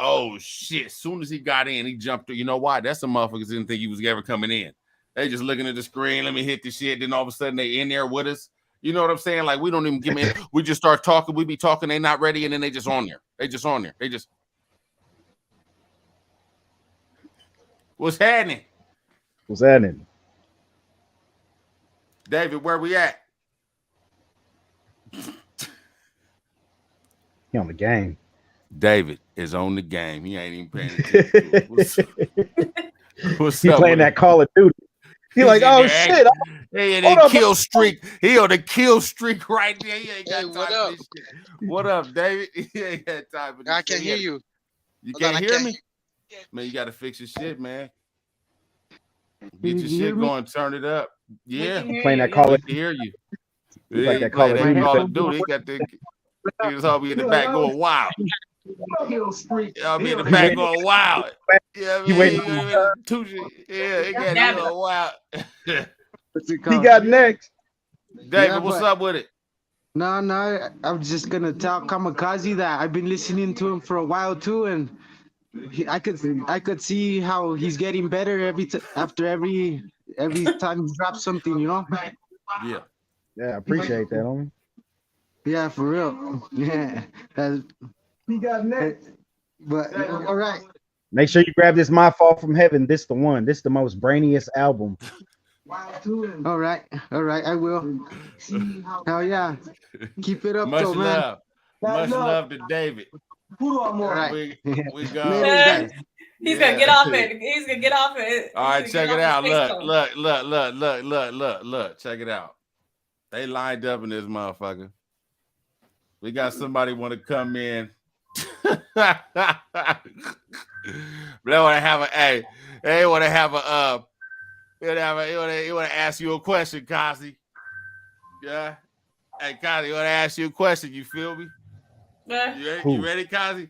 Oh shit! As soon as he got in, he jumped. You know why? That's some motherfuckers didn't think he was ever coming in. They just looking at the screen. Let me hit the shit. Then all of a sudden they in there with us. You know what I'm saying? Like we don't even give me. We just start talking. We be talking. They not ready, and then they just on there. They just on there. They just. What's happening? What's happening? David, where we at? He on the game. David is on the game. He ain't even paying attention. What's he up playing with that it? Call of Duty. He like, oh shit. Hey, and Hold then up, kill streak. He on the kill streak right there. He ain't got time for this shit. What up, David? He ain't got time for this I can hear you. You Hold on, can't I hear can't me? Man, you gotta fix your shit, man. Can Get you your hear shit me? going, turn it up. Yeah. Playing that Call We of can hear you. He's Yeah, like he that play Call of that Duty. Call of Duty. He got the niggas hobby in the back going wild. I'll be in the back going wild. Yeah, He man. waiting. Yeah, he got it going wild. He got next. David, what's up with it? No, I'm just gonna tell Kamikaze that I've been listening to him for a while too, and I could see how he's getting better after every time he drops something, you know. Yeah. Yeah, I appreciate that, homie. Yeah, for real. Yeah. He got next. But all right. Make sure you grab this My Fall from Heaven. This the one. This the most brainiest album. All right, I will. Hell yeah. Keep it up, Much though, man. love. Much love to David. All right. We go. He's gonna get off it. He's gonna get off it. All right, He's check gonna it get out. off his face Look. Check it out. They lined up in this motherfucker. We got somebody want to come in. They want to have a they want to have a he want to ask you a question, Kazi. Yeah. Hey, Kazi, he want to ask you a question. You feel me? You ready, Kazi?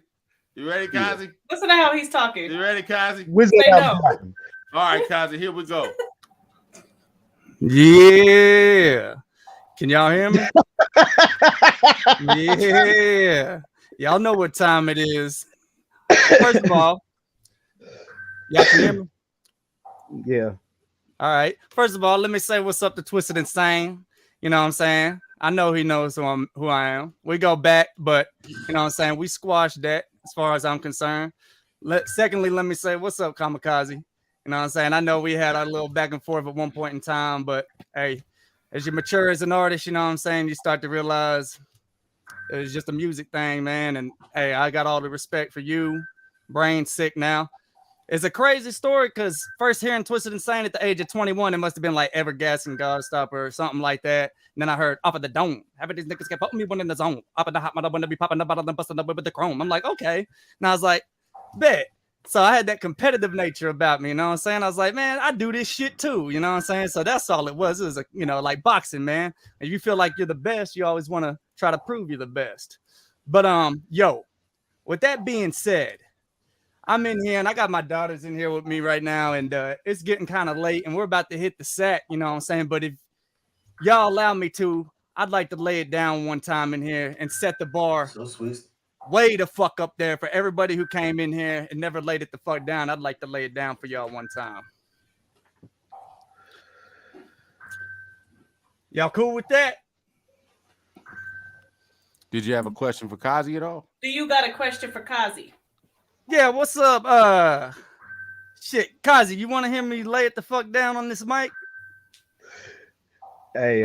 You ready, Kazi? Listen to how he's talking. You ready, Kazi? Say no. All right, Kazi, here we go. Yeah. Can y'all hear me? Yeah. Y'all know what time it is. First of all, y'all can hear me? Yeah. All right. First of all, let me say what's up to Twisted Insane. You know what I'm saying? I know he knows who I am. We go back, but you know what I'm saying? We squashed that as far as I'm concerned. Secondly, let me say what's up, Kamikaze. You know what I'm saying? I know we had our little back and forth at one point in time, but hey, as you mature as an artist, you know what I'm saying? You start to realize it's just a music thing, man. And hey, I got all the respect for you. Brain sick now. It's a crazy story because first hearing Twisted Insane at the age of 21, it must have been like Evergasking Godstopper or something like that. And then I heard off of the dome. Having these niggas kept putting me one in the zone. Off of the hot mother, want to be popping up out of them, busting up with the chrome. I'm like, okay. And I was like, bet. So I had that competitive nature about me, you know what I'm saying? I was like, man, I do this shit too, you know what I'm saying? So that's all it was. It was, like boxing, man. If you feel like you're the best, you always want to try to prove you're the best. But, yo, with that being said, I'm in here and I got my daughters in here with me right now, and it's getting kind of late and we're about to hit the sack, you know what I'm saying? But if y'all allow me to, I'd like to lay it down one time in here and set the bar way the fuck up there for everybody who came in here and never laid it the fuck down. I'd like to lay it down for y'all one time. Y'all cool with that? Did you have a question for Kazi at all? Do you got a question for Kazi? Yeah, what's up? Shit, Kazi, you want to hear me lay it the fuck down on this mic? Hey,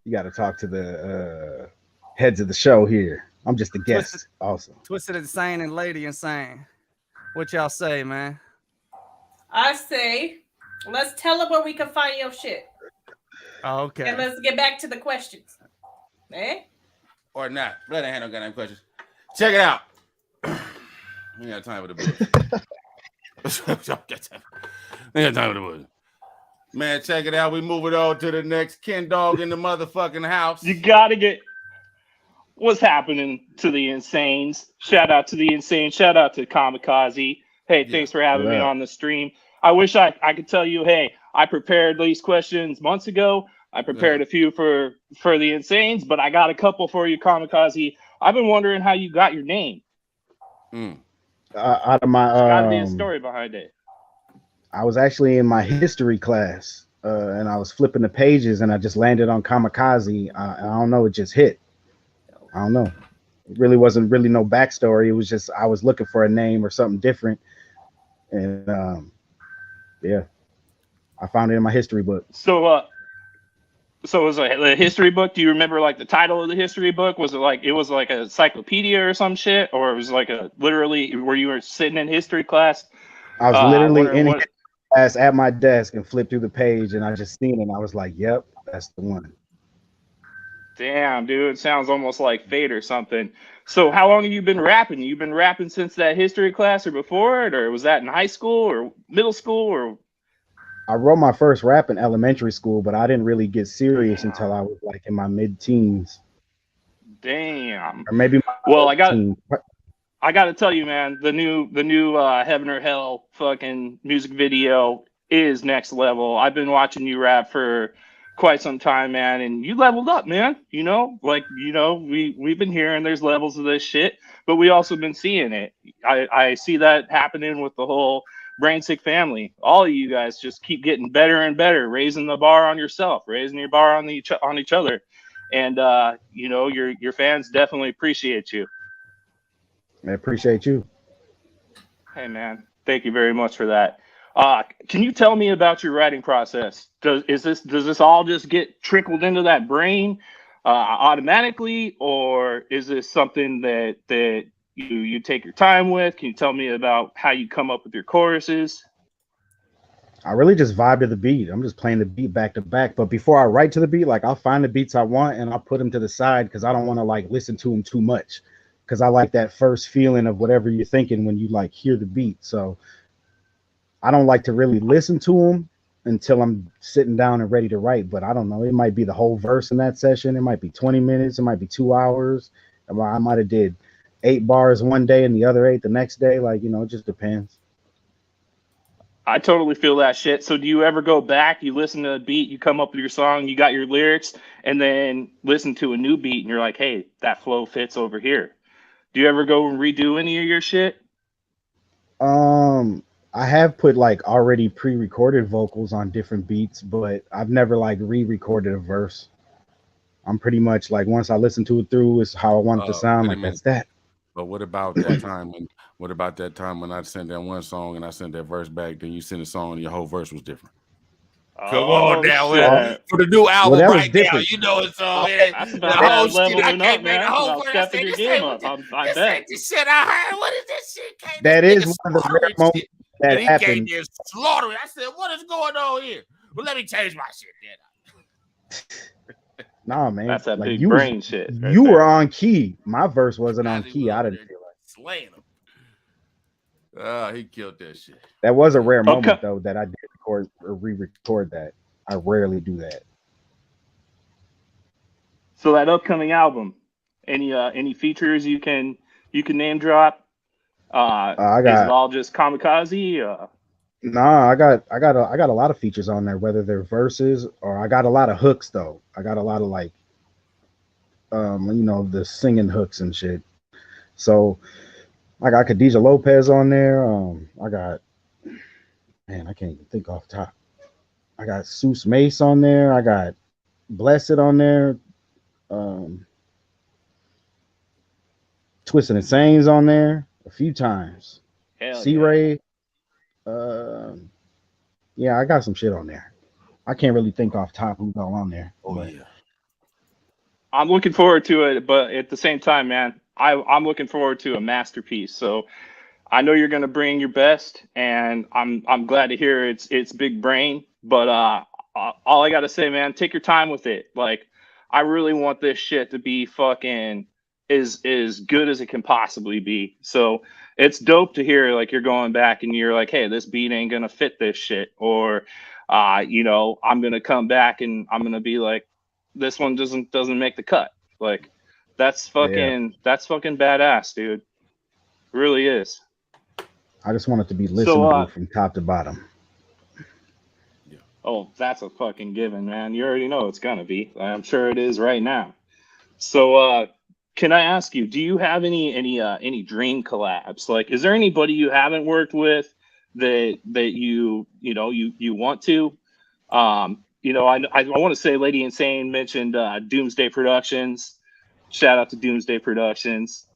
you got to talk to the heads of the show here. I'm just a guest. Awesome. Twisted Insane and Lady Insane. What y'all say, man? I say, let's tell them where we can find your shit. Okay. And let's get back to the questions. Eh? Or not. Let hand got any questions. Check it out. We got time for the bullshit. We got time for the bullshit. Man, check it out. We move it on to the next Ken Dog in the motherfucking house. You gotta get what's happening to the Insanes. Shout out to the Insane. Shout out to Kamikaze. Hey, thanks for having me on the stream. I wish I could tell you, hey, I prepared these questions months ago. I prepared a few for the Insanes, but I got a couple for you, Kamikaze. I've been wondering how you got your name. Out of my There's gotta be a story behind it. I was actually in my history class and I was flipping the pages, and I just landed on Kamikaze. I don't know, it just hit. I don't know. It really wasn't really no backstory. It was just I was looking for a name or something different, and yeah, I found it in my history book. So it was like a history book. Do you remember like the title of the history book? Was it was like a encyclopedia or some shit, or it was like a literally where you were sitting in history class? I was literally Wondering in what. class at my desk and flipped through the page, and I just seen it. And I was like, "Yep, that's the one." Damn, dude, it sounds almost like fate or something. So how long have you been rapping? You've been rapping since that history class or before it, or was that in high school or middle school or? I wrote my first rap in elementary school, but I didn't really get serious until I was like in my mid-teens, Damn. or maybe my Well, late teens. I got to tell you, man, the new Heaven or Hell fucking music video is next level. I've been watching you rap for quite some time, man, and you leveled up, man. We've been hearing there's levels of this shit, but we also been seeing it. I see that happening with the whole Brain Sick family. All of you guys just keep getting better and better, raising the bar on yourself, raising your bar on each other, and your fans definitely appreciate you. I appreciate you. Hey, man, thank you very much for that. Can you tell me about your writing process? Does this all just get trickled into that brain automatically, or is this something that you take your time with? Can you tell me about how you come up with your choruses? I really just vibe to the beat. I'm just playing the beat back to back. But before I write to the beat, like I'll find the beats I want and I'll put them to the side because I don't want to like listen to them too much. Because I like that first feeling of whatever you're thinking when you like hear the beat. So I don't like to really listen to them until I'm sitting down and ready to write. But I don't know. It might be the whole verse in that session. It might be 20 minutes. It might be 2 hours. I might have did 8 bars one day and the other 8 the next day. Like, it just depends. I totally feel that shit. So do you ever go back, you listen to the beat, you come up with your song, you got your lyrics, and then listen to a new beat and you're like, hey, that flow fits over here. Do you ever go and redo any of your shit? I have put like already pre-recorded vocals on different beats, but I've never like re-recorded a verse. I'm pretty much like once I listen to it through, it's how I want it to sound. Wait a Like minute. that's that. But what about that time when? What about that time when I sent that one song and I sent that verse back? Then you sent a song and your whole verse was different. Come on now, for the new album that was right now. different. You know it's all That's the about whole that shit. I leveling can't up, make the man. That's whole about verse. I stepping said, your this game ain't up. I this bet. ain't the shit I heard. What is this shit? Came That this is nigga one of the rare slaughtering moments shit. that And he happened. came there slaughtering. I said, what is going on here? Well, let me change my shit then. Nah, man. That's that like big you brain shit. Right you there. were on key. My verse wasn't on Kamikaze key. was I over didn't there feel like slaying him. He killed that shit. that was a rare Okay. moment though that I did record or re-record that. I rarely do that. So that upcoming album, any features you can name drop? I Is it got all just Kamikaze? Nah, I got a lot of features on there, whether they're verses or I got a lot of hooks though. I got a lot of like the singing hooks and shit. So I got Khadijah Lopez on there. I got I can't even think off the top. I got Seuss Mace on there. I got Blessed on there. Um Twisted and Sane's on there a few times. Hell C yeah. Ray. Yeah, I got some shit on there. I can't really think off top who's all on there. Oh but yeah. I'm looking forward to it, but at the same time, man, I'm looking forward to a masterpiece. So I know you're gonna bring your best, and I'm glad to hear it's big brain. But all I gotta say, man, take your time with it. Like, I really want this shit to be fucking as good as it can possibly be. So it's dope to hear like you're going back and you're like, hey, this beat ain't gonna fit this shit, or I'm gonna come back and I'm gonna be like, this one doesn't make the cut. Like, that's fucking badass, dude. It really is. I just want it to be listenable from top to bottom. Oh, that's a fucking given, man. You already know it's gonna be. I'm sure it is right now. So, can I ask you, do you have any dream collabs? Like, is there anybody you haven't worked with that you want to? You know, I want to say Lady Insane mentioned Doomsday Productions. Shout out to Doomsday Productions.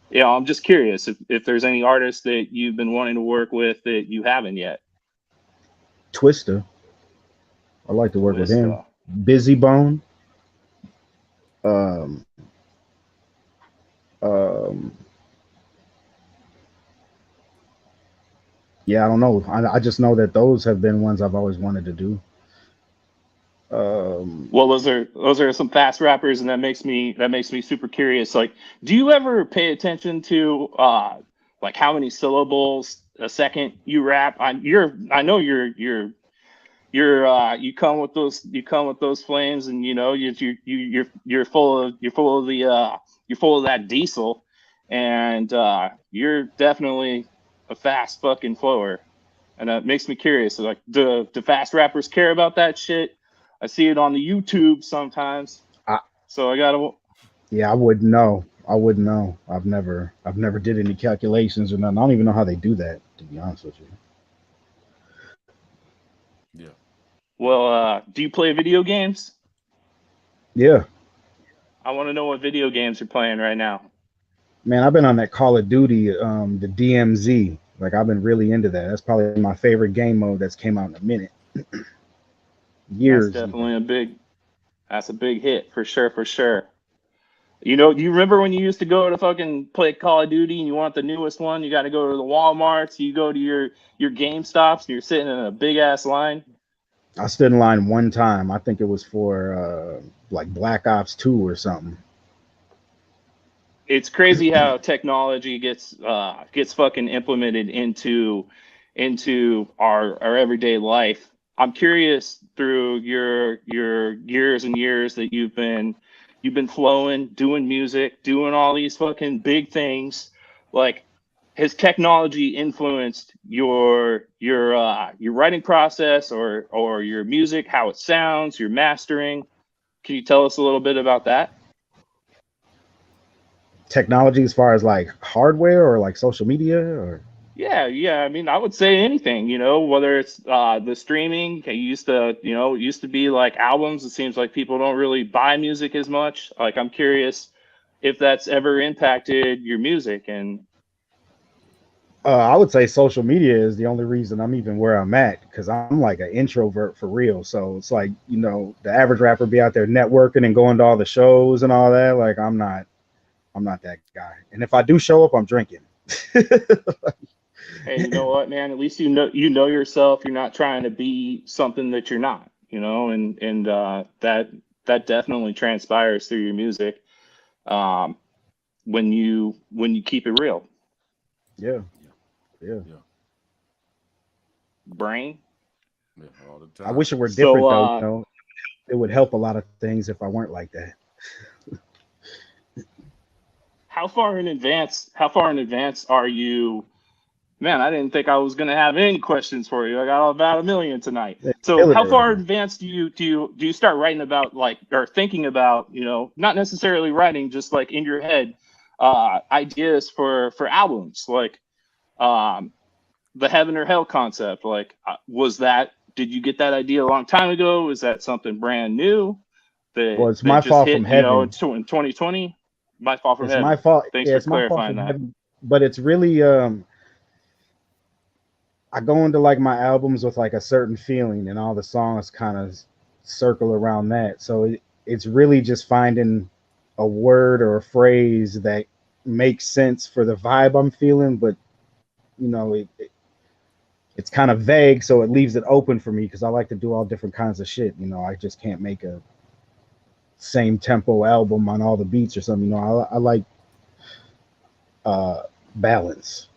You know, I'm just curious if there's any artists that you've been wanting to work with that you haven't yet. Twister. I like to work with him. Twista. Busy Bone. Um, um, yeah, I don't know. I just know that those have been ones I've always wanted to do. Well, those are some fast rappers, and that makes me super curious. Like, do you ever pay attention to like how many syllables a second you rap? I know you come with those flames, and you know you're full of that diesel, and you're definitely a fast fucking flower, and that makes me curious. Like, do fast rappers care about that shit? I see it on the YouTube sometimes, so I gotta. Yeah, I wouldn't know. I wouldn't know. I've never did any calculations or nothing. I don't even know how they do that, to be honest with you. Yeah. Well, do you play video games? Yeah, I want to know what video games you're playing right now. man, I've been on that Call of Duty, the DMZ. Like, I've been really into that. That's probably my favorite game mode that's came out in a minute. Years. That's definitely that's a big hit for sure. You know, do you remember when you used to go to fucking play Call of Duty and you want the newest one? You got to go to the Walmarts, you go to your GameStops, and you're sitting in a big ass line. I stood in line one time. I think it was for like Black Ops 2 or something. It's crazy how technology gets fucking implemented into our everyday life. I'm curious, through your years and years that you've been flowing, doing music, doing all these fucking big things. Like, has technology influenced your writing process or your music, how it sounds, your mastering? Can you tell us a little bit about that? Technology as far as like hardware or like social media or Yeah. I mean, I would say anything, you know, whether it's the streaming. It used to be like albums. It seems like people don't really buy music as much. Like, I'm curious if that's ever impacted your music. And I would say social media is the only reason I'm even where I'm at, because I'm like an introvert for real. So it's like, you know, the average rapper be out there networking and going to all the shows and all that. Like, I'm not that guy. And if I do show up, I'm drinking. hey, you know what, man? At least you know yourself. You're not trying to be something that you're not, you know, and that definitely transpires through your music. When you keep it real. Yeah. Brain. Yeah, all the time. I wish it were different though. You know, it would help a lot of things if I weren't like that. How far in advance are you? Man, I didn't think I was gonna have any questions for you. I got about 1 million tonight. So how far in advance do you start writing about, like, or thinking about, you know, not necessarily writing, just like in your head, ideas for albums, like the Heaven or Hell concept? Like, did you get that idea a long time ago? Is that something brand new? Well, it's my fault from heaven. You know, in 2020. My fault from it's heaven. my fault. Thanks Yeah, for it's my fault clarifying from that. heaven. But it's really I go into like my albums with like a certain feeling, and all the songs kind of circle around that. So it's really just finding a word or a phrase that makes sense for the vibe I'm feeling, but you know, it's kind of vague, so it leaves it open for me, because I like to do all different kinds of shit. You know, I just can't make a same tempo album on all the beats or something. You know, I like balance.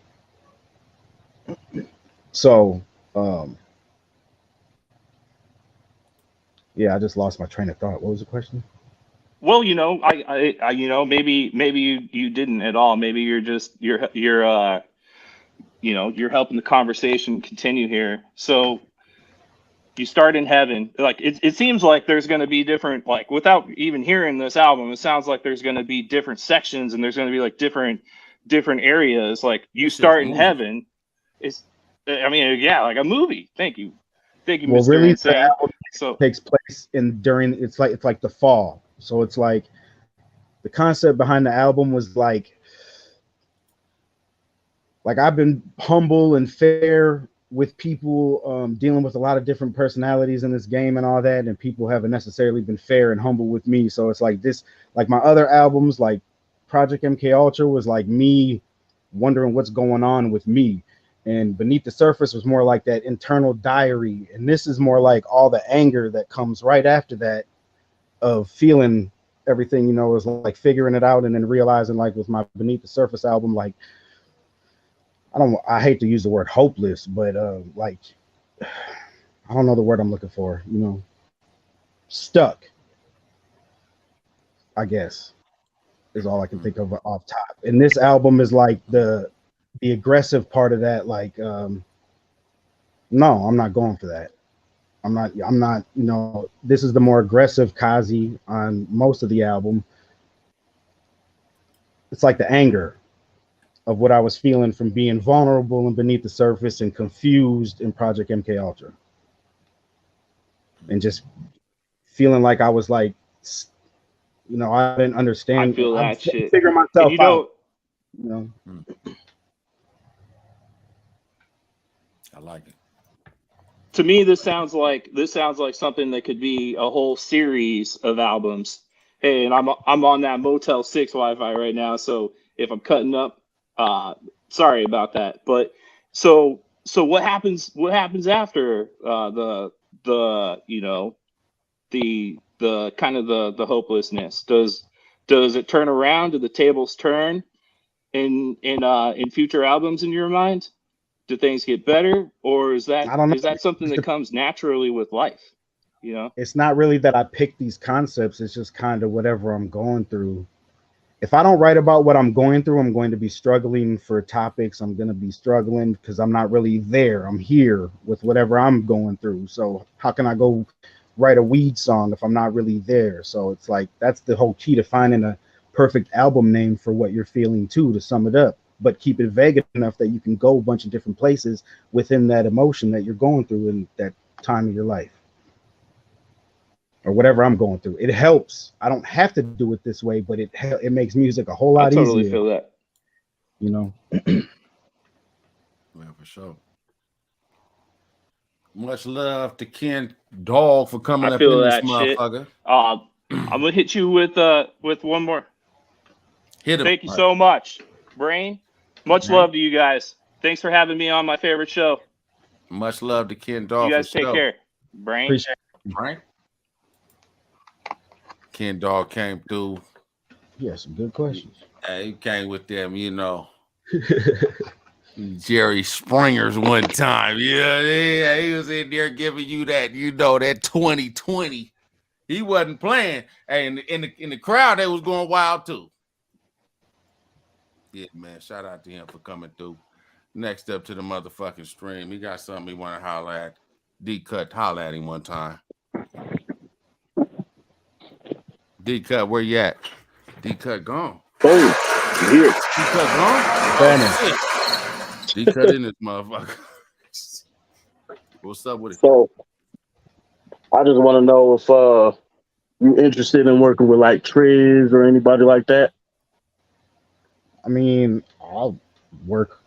So yeah, I just lost my train of thought. What was the question? Well, you know, I you know, maybe you didn't at all. Maybe you're you know, you're helping the conversation continue here. So you start in Heaven. Like, it seems like there's going to be different, like, without even hearing this album, it sounds like there's going to be different sections, and there's going to be like different areas. Like, you start in Heaven. I mean, yeah, like a movie. Thank you. Thank you, Well, Mr. really, the Insane. album So takes place during it's like the fall. So it's like the concept behind the album was like I've been humble and fair with people, dealing with a lot of different personalities in this game and all that, and people haven't necessarily been fair and humble with me. So it's like this, like my other albums, like Project MK Ultra was like me wondering what's going on with me, and Beneath the Surface was more like that internal diary, and this is more like all the anger that comes right after that of feeling everything, is like figuring it out and then realizing, like with my Beneath the Surface album, like I hate to use the word hopeless, but like I don't know the word I'm looking for, stuck, I guess, is all I can think of off top. And this album is like the aggressive part of that, like no, I'm not going for that. I'm not, this is the more aggressive Kazi on most of the album. It's like the anger of what I was feeling from being vulnerable and Beneath the Surface and confused in Project MK Ultra. And just feeling like I was like, I didn't understand. I feel I'm that shit. figuring myself out. I like it. To me, this sounds like something that could be a whole series of albums. Hey, and I'm on that Motel 6 Wi-Fi right now, so if I'm cutting up, sorry about that. But so what happens after the kind of the hopelessness? Does it turn around? Do the tables turn in future albums in your mind? Do things get better, or is that something that comes naturally with life? It's not really that I pick these concepts. It's just kind of whatever I'm going through. If I don't write about what I'm going through, I'm going to be struggling for topics. I'm going to be struggling because I'm not really there. I'm here with whatever I'm going through. So how can I go write a weed song if I'm not really there? So it's like, that's the whole key to finding a perfect album name for what you're feeling too, to sum it up, but keep it vague enough that you can go a bunch of different places within that emotion that you're going through in that time of your life. Or whatever I'm going through. It helps. I don't have to do it this way, but it makes music a whole lot easier. I totally feel that. Yeah, for sure. Much love to Ken Dog for coming up in this motherfucker. I'm gonna hit you with one more. Hit him. Thank you so much, Brain. Much love to you guys. Thanks for having me on my favorite show. Much love to Ken Dog. You guys take care. Brain. Appreciate it. Brain. Ken Dog came through. Yeah, some good questions. He came with them, Jerry Springer's one time. Yeah, he was in there giving you that, that 2020. He wasn't playing. Hey, in the crowd, they was going wild too. Yeah, man. Shout out to him for coming through. Next up to the motherfucking stream. He got something he want to holler at. D-Cut, holler at him one time. D-Cut, where you at? D-Cut gone. Oh, here. D-Cut gone. D-Cut in this motherfucker. What's up with it? So, I just want to know if you're interested in working with like Triz or anybody like that. I mean, I'll work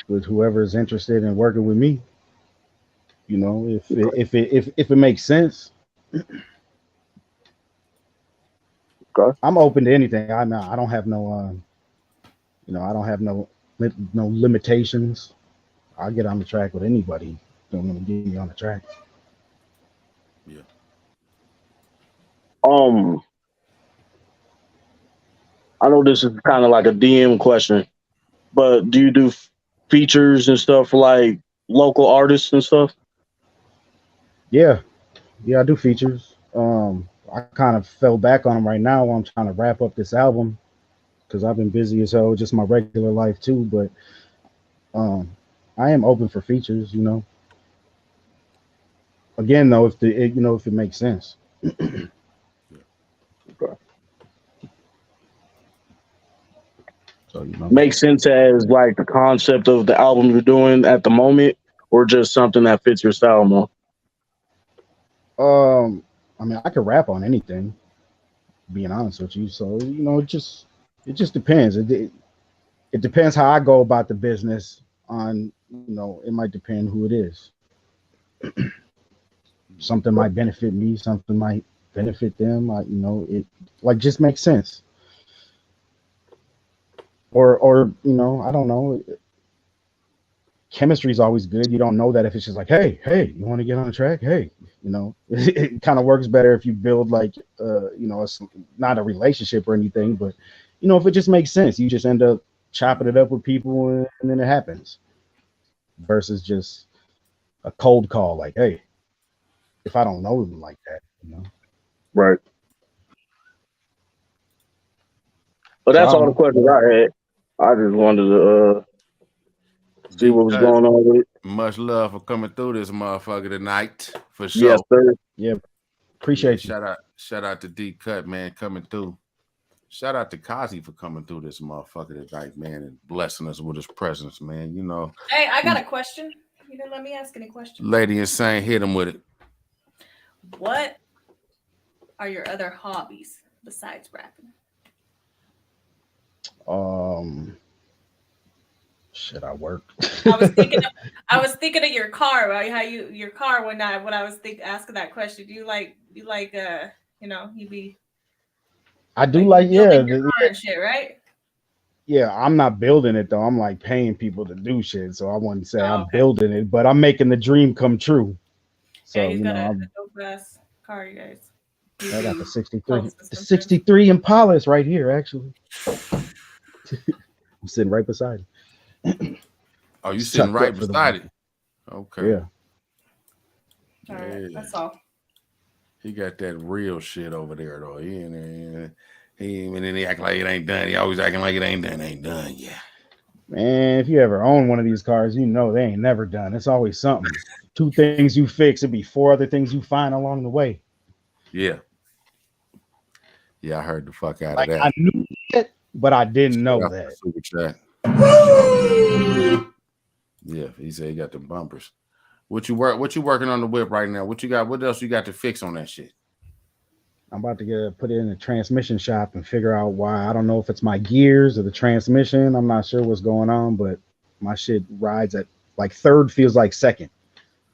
with whoever's interested in working with me. If it makes sense. Okay. I'm open to anything. I don't have no I don't have no limitations. I'll get on the track with anybody. Don't want to get me on the track. Yeah. I know this is kind of like a DM question, but do you do features and stuff for like local artists and stuff? Yeah, I do features. I kind of fell back on them right now while I'm trying to wrap up this album because I've been busy as hell, just my regular life too. But I am open for features, Again, though, if it makes sense. Okay. So, makes sense as like the concept of the album you're doing at the moment, or just something that fits your style more? I mean, I could rap on anything, being honest with you. So, you know, it just depends. It depends how I go about the business on, you know, it might depend who it is. Something might benefit me, something might benefit them. You know, it like just makes sense. Or you know, I don't know. Chemistry is always good. You don't know that if it's just like, hey, you want to get on the track? Hey, you know, it kind of works better if you build like, you know, not a relationship or anything, but you know, if it just makes sense, you just end up chopping it up with people and then it happens. Versus just a cold call, like, hey, if I don't know them like that, you know. Right. But So I that's don't all the know. questions I had. I just wanted to see what was going on with it. Much love for coming through this motherfucker tonight, for sure. Yes, sir. Yeah, appreciate you. Shout out to D Cut, man, coming through. Shout out to Kazi for coming through this motherfucker tonight, man, and blessing us with his presence, man. You know. Hey, I got a question. You didn't let me ask any questions. Lady Insane, hit him with it. What are your other hobbies besides rapping? Shit, I work. I was thinking of your car, right? How your car when I was asking that question. Do you like you know, you be I do like yeah, building your car and shit, right? yeah, I'm not building it though. I'm like paying people to do shit. So I wouldn't say I'm okay. building it, but I'm making the dream come true. So Yeah, he's you got know, a dope ass car, you guys. I got the 63. The 63 Impalas right here, actually. I'm sitting right beside it. Oh, you It's sitting tucked right up for the beside weekend. it. Okay. Yeah. All right, that's all. He got that real shit over there though. He acting like it ain't done. He always acting like it ain't done yet. Man, if you ever own one of these cars, you know they ain't never done. It's always something. 2 things you fix, it'd be 4 other things you find along the way. Yeah. Yeah, I heard the fuck out Like of that. I knew it, but I didn't know that. Super chat. Yeah, he said he got the bumpers. What you working on the whip right now? What you got? What else you got to fix on that shit? I'm about to put it in a transmission shop and figure out why. I don't know if it's my gears or the transmission. I'm not sure what's going on, but my shit rides at like third feels like second,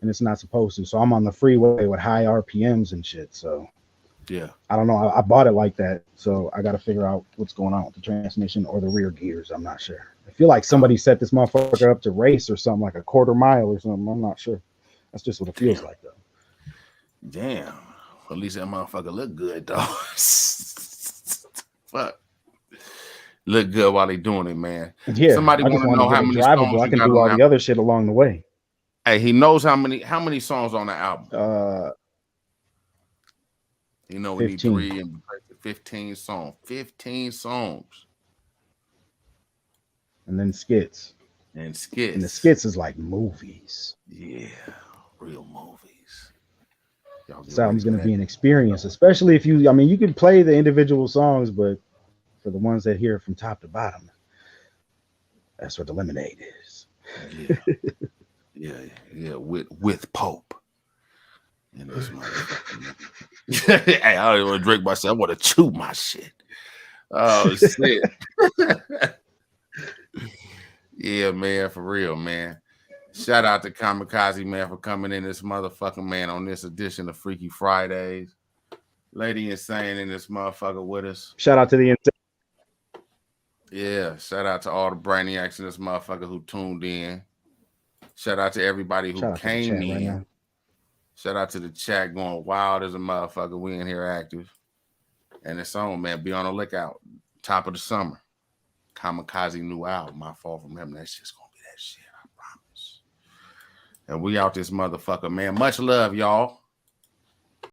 and it's not supposed to. So I'm on the freeway with high RPMs and shit. So yeah, I don't know. I bought it like that, so I got to figure out what's going on with the transmission or the rear gears. I'm not sure. I feel like somebody set this motherfucker up to race or something, like a quarter mile or something. I'm not sure. That's just what it feels like, though. Damn. At least that motherfucker look good, though. Fuck. Look good while they doing it, man. Yeah. Somebody want to know how many songs I you can got do all on the other shit along the way. Hey, he knows how many songs on the album. You know, we 15. need 3 and 15 songs. 15 songs. And then skits. And skits. And the skits is like movies. Yeah, real movies. This album's going to be an experience, especially if you can play the individual songs, but for the ones that hear it from top to bottom, that's what the lemonade is. Yeah, with Pope. And this motherfucker. Hey, I don't even want to drink myself. I want to chew my shit. Oh, shit. Yeah, man, for real, man. Shout out to Kamikaze, man, for coming in this motherfucker, man, on this edition of Freaky Fridays. Lady Insane in this motherfucker with us. Shout out to the Insane. Yeah, shout out to all the brainiacs in this motherfucker who tuned in. Shout out to everybody who came in. Right, shout out to the chat going wild as a motherfucker. We in here active. And it's on, man. Be on the lookout. Top of the summer. Kamikaze new album. My Fall From Heaven. That's just gonna be that shit. I promise. And we out this motherfucker, man. Much love, y'all.